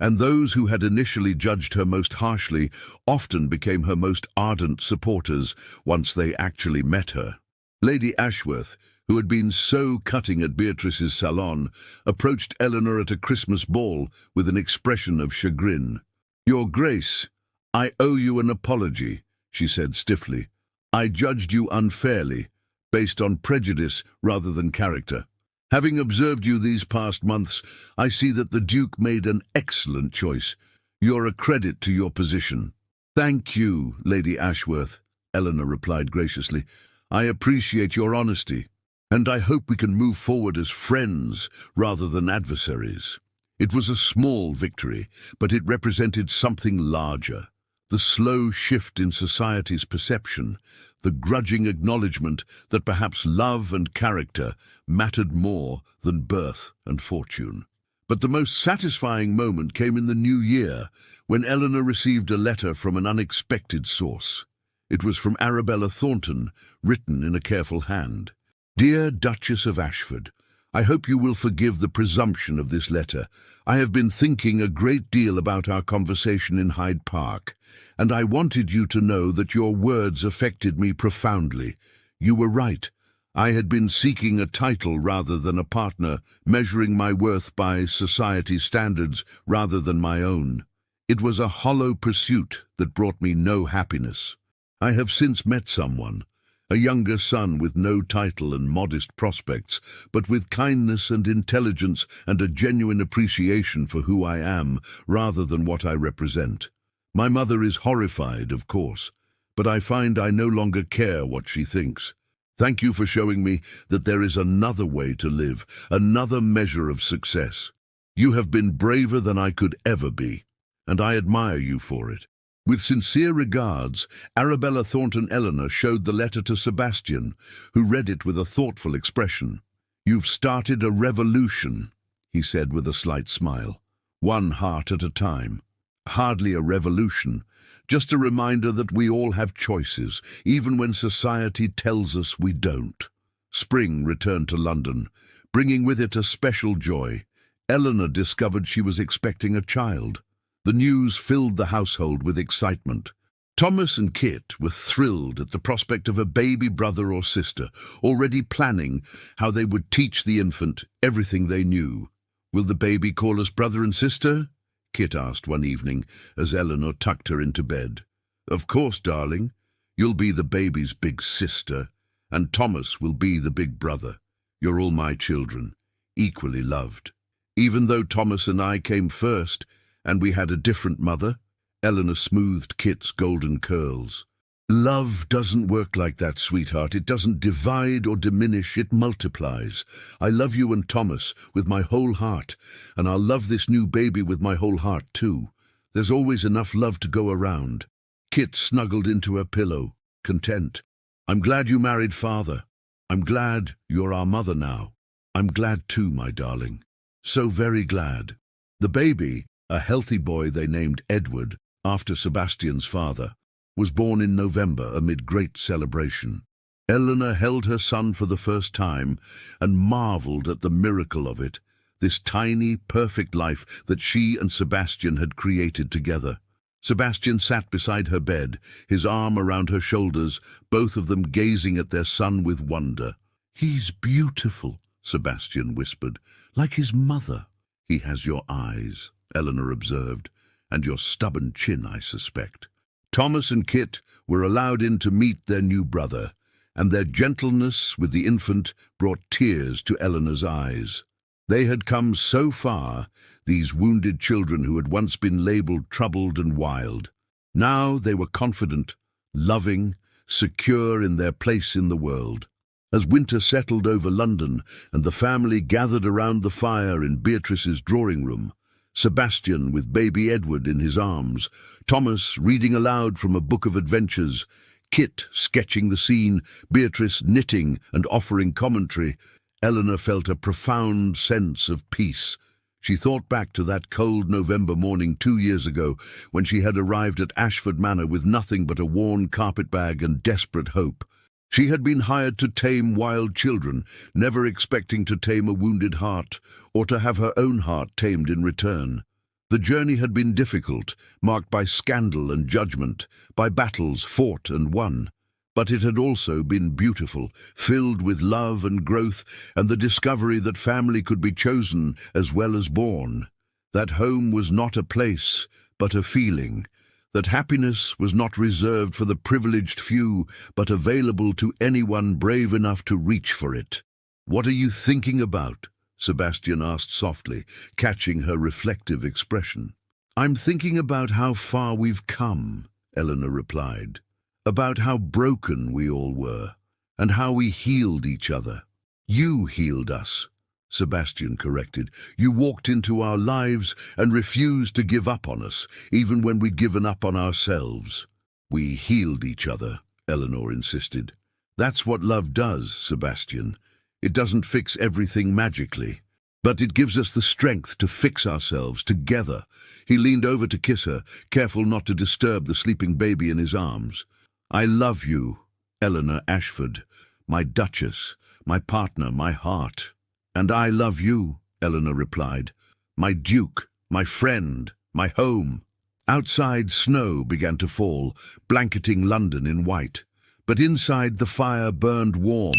And those who had initially judged her most harshly often became her most ardent supporters once they actually met her. Lady Ashworth, who had been so cutting at Beatrice's salon, approached Eleanor at a Christmas ball with an expression of chagrin. "Your Grace, I owe you an apology," she said stiffly. "I judged you unfairly, based on prejudice rather than character. Having observed you these past months, I see that the Duke made an excellent choice. You're a credit to your position." "Thank you, Lady Ashworth," Eleanor replied graciously. "I appreciate your honesty, and I hope we can move forward as friends rather than adversaries." It was a small victory, but it represented something larger. The slow shift in society's perception, the grudging acknowledgement that perhaps love and character mattered more than birth and fortune. But the most satisfying moment came in the new year, when Eleanor received a letter from an unexpected source. It was from Arabella Thornton, written in a careful hand. "Dear Duchess of Ashford, I hope you will forgive the presumption of this letter. I have been thinking a great deal about our conversation in Hyde Park, and I wanted you to know that your words affected me profoundly. You were right. I had been seeking a title rather than a partner, measuring my worth by society's standards rather than my own. It was a hollow pursuit that brought me no happiness. I have since met someone, a younger son with no title and modest prospects, but with kindness and intelligence and a genuine appreciation for who I am rather than what I represent. My mother is horrified, of course, but I find I no longer care what she thinks. Thank you for showing me that there is another way to live, another measure of success. You have been braver than I could ever be, and I admire you for it. With sincere regards, Arabella Thornton." Eleanor showed the letter to Sebastian, who read it with a thoughtful expression. "You've started a revolution," he said with a slight smile. "One heart at a time. Hardly a revolution, just a reminder that we all have choices, even when society tells us we don't." Spring returned to London, bringing with it a special joy. Eleanor discovered she was expecting a child. The news filled the household with excitement. Thomas and Kit were thrilled at the prospect of a baby brother or sister, already planning how they would teach the infant everything they knew. "Will the baby call us brother and sister?" Kit asked one evening as Eleanor tucked her into bed. "Of course, darling. You'll be the baby's big sister, and Thomas will be the big brother. You're all my children, equally loved. Even though Thomas and I came first, and we had a different mother," Eleanor smoothed Kit's golden curls. "Love doesn't work like that, sweetheart. It doesn't divide or diminish, it multiplies. I love you and Thomas with my whole heart, and I'll love this new baby with my whole heart too. There's always enough love to go around." Kit snuggled into her pillow, content. "I'm glad you married father. I'm glad you're our mother now. I'm glad too, my darling. So very glad." The baby, a healthy boy they named Edward, after Sebastian's father, was born in November amid great celebration. Eleanor held her son for the first time and marveled at the miracle of it, this tiny, perfect life that she and Sebastian had created together. Sebastian sat beside her bed, his arm around her shoulders, both of them gazing at their son with wonder. "He's beautiful," Sebastian whispered, "like his mother." "He has your eyes," Eleanor observed, "and your stubborn chin, I suspect." Thomas and Kit were allowed in to meet their new brother, and their gentleness with the infant brought tears to Eleanor's eyes. They had come so far, these wounded children who had once been labelled troubled and wild. Now they were confident, loving, secure in their place in the world. As winter settled over London and the family gathered around the fire in Beatrice's drawing room, Sebastian with baby Edward in his arms, Thomas reading aloud from a book of adventures, Kit sketching the scene, Beatrice knitting and offering commentary, Eleanor felt a profound sense of peace. She thought back to that cold November morning 2 years ago when she had arrived at Ashford Manor with nothing but a worn carpetbag and desperate hope. She had been hired to tame wild children, never expecting to tame a wounded heart or to have her own heart tamed in return. The journey had been difficult, marked by scandal and judgment, by battles fought and won. But it had also been beautiful, filled with love and growth and the discovery that family could be chosen as well as born. That home was not a place, but a feeling. That happiness was not reserved for the privileged few, but available to anyone brave enough to reach for it. "What are you thinking about?" Sebastian asked softly, catching her reflective expression. "I'm thinking about how far we've come," Eleanor replied. "About how broken we all were, and how we healed each other." "You healed us," Sebastian corrected. "You walked into our lives and refused to give up on us, even when we'd given up on ourselves." "We healed each other," Eleanor insisted. "That's what love does, Sebastian. It doesn't fix everything magically, but it gives us the strength to fix ourselves together." He leaned over to kiss her, careful not to disturb the sleeping baby in his arms. "I love you, Eleanor Ashford, my Duchess, my partner, my heart." "And I love you," Eleanor replied, "my Duke, my friend, my home." Outside, snow began to fall, blanketing London in white. But inside, the fire burned warm,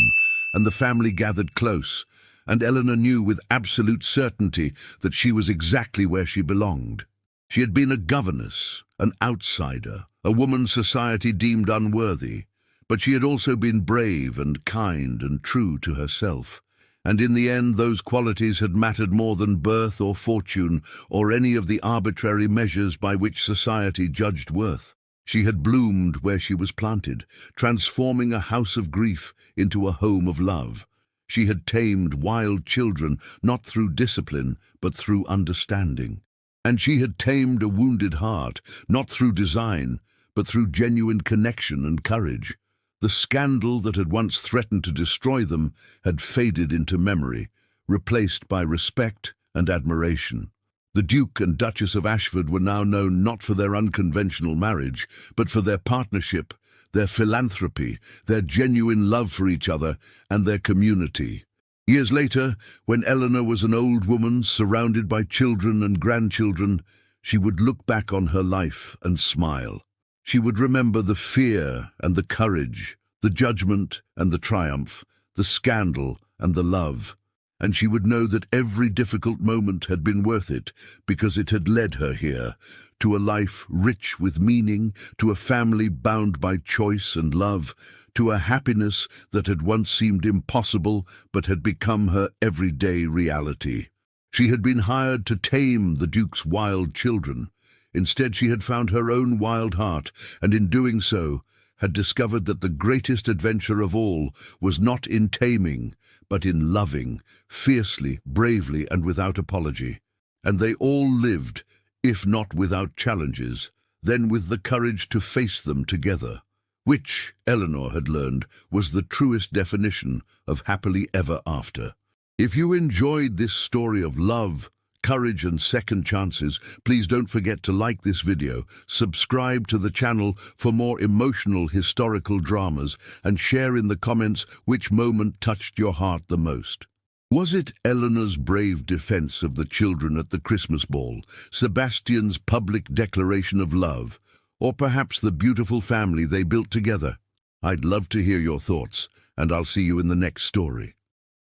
and the family gathered close, and Eleanor knew with absolute certainty that she was exactly where she belonged. She had been a governess, an outsider, a woman society deemed unworthy, but she had also been brave and kind and true to herself. And in the end, those qualities had mattered more than birth or fortune or any of the arbitrary measures by which society judged worth. She had bloomed where she was planted, transforming a house of grief into a home of love. She had tamed wild children, not through discipline, but through understanding. And she had tamed a wounded heart, not through design, but through genuine connection and courage. The scandal that had once threatened to destroy them had faded into memory, replaced by respect and admiration. The Duke and Duchess of Ashford were now known not for their unconventional marriage, but for their partnership, their philanthropy, their genuine love for each other, and their community. Years later, when Eleanor was an old woman surrounded by children and grandchildren, she would look back on her life and smile. She would remember the fear and the courage, the judgment and the triumph, the scandal and the love, and she would know that every difficult moment had been worth it because it had led her here, to a life rich with meaning, to a family bound by choice and love, to a happiness that had once seemed impossible but had become her everyday reality. She had been hired to tame the Duke's wild children. Instead, she had found her own wild heart, and in doing so, had discovered that the greatest adventure of all was not in taming, but in loving, fiercely, bravely, and without apology. And they all lived, if not without challenges, then with the courage to face them together, which, Eleanor had learned, was the truest definition of happily ever after. If you enjoyed this story of love, courage and second chances, please don't forget to like this video, subscribe to the channel for more emotional historical dramas, and share in the comments which moment touched your heart the most. Was it Eleanor's brave defense of the children at the Christmas ball, Sebastian's public declaration of love, or perhaps the beautiful family they built together? I'd love to hear your thoughts, and I'll see you in the next story.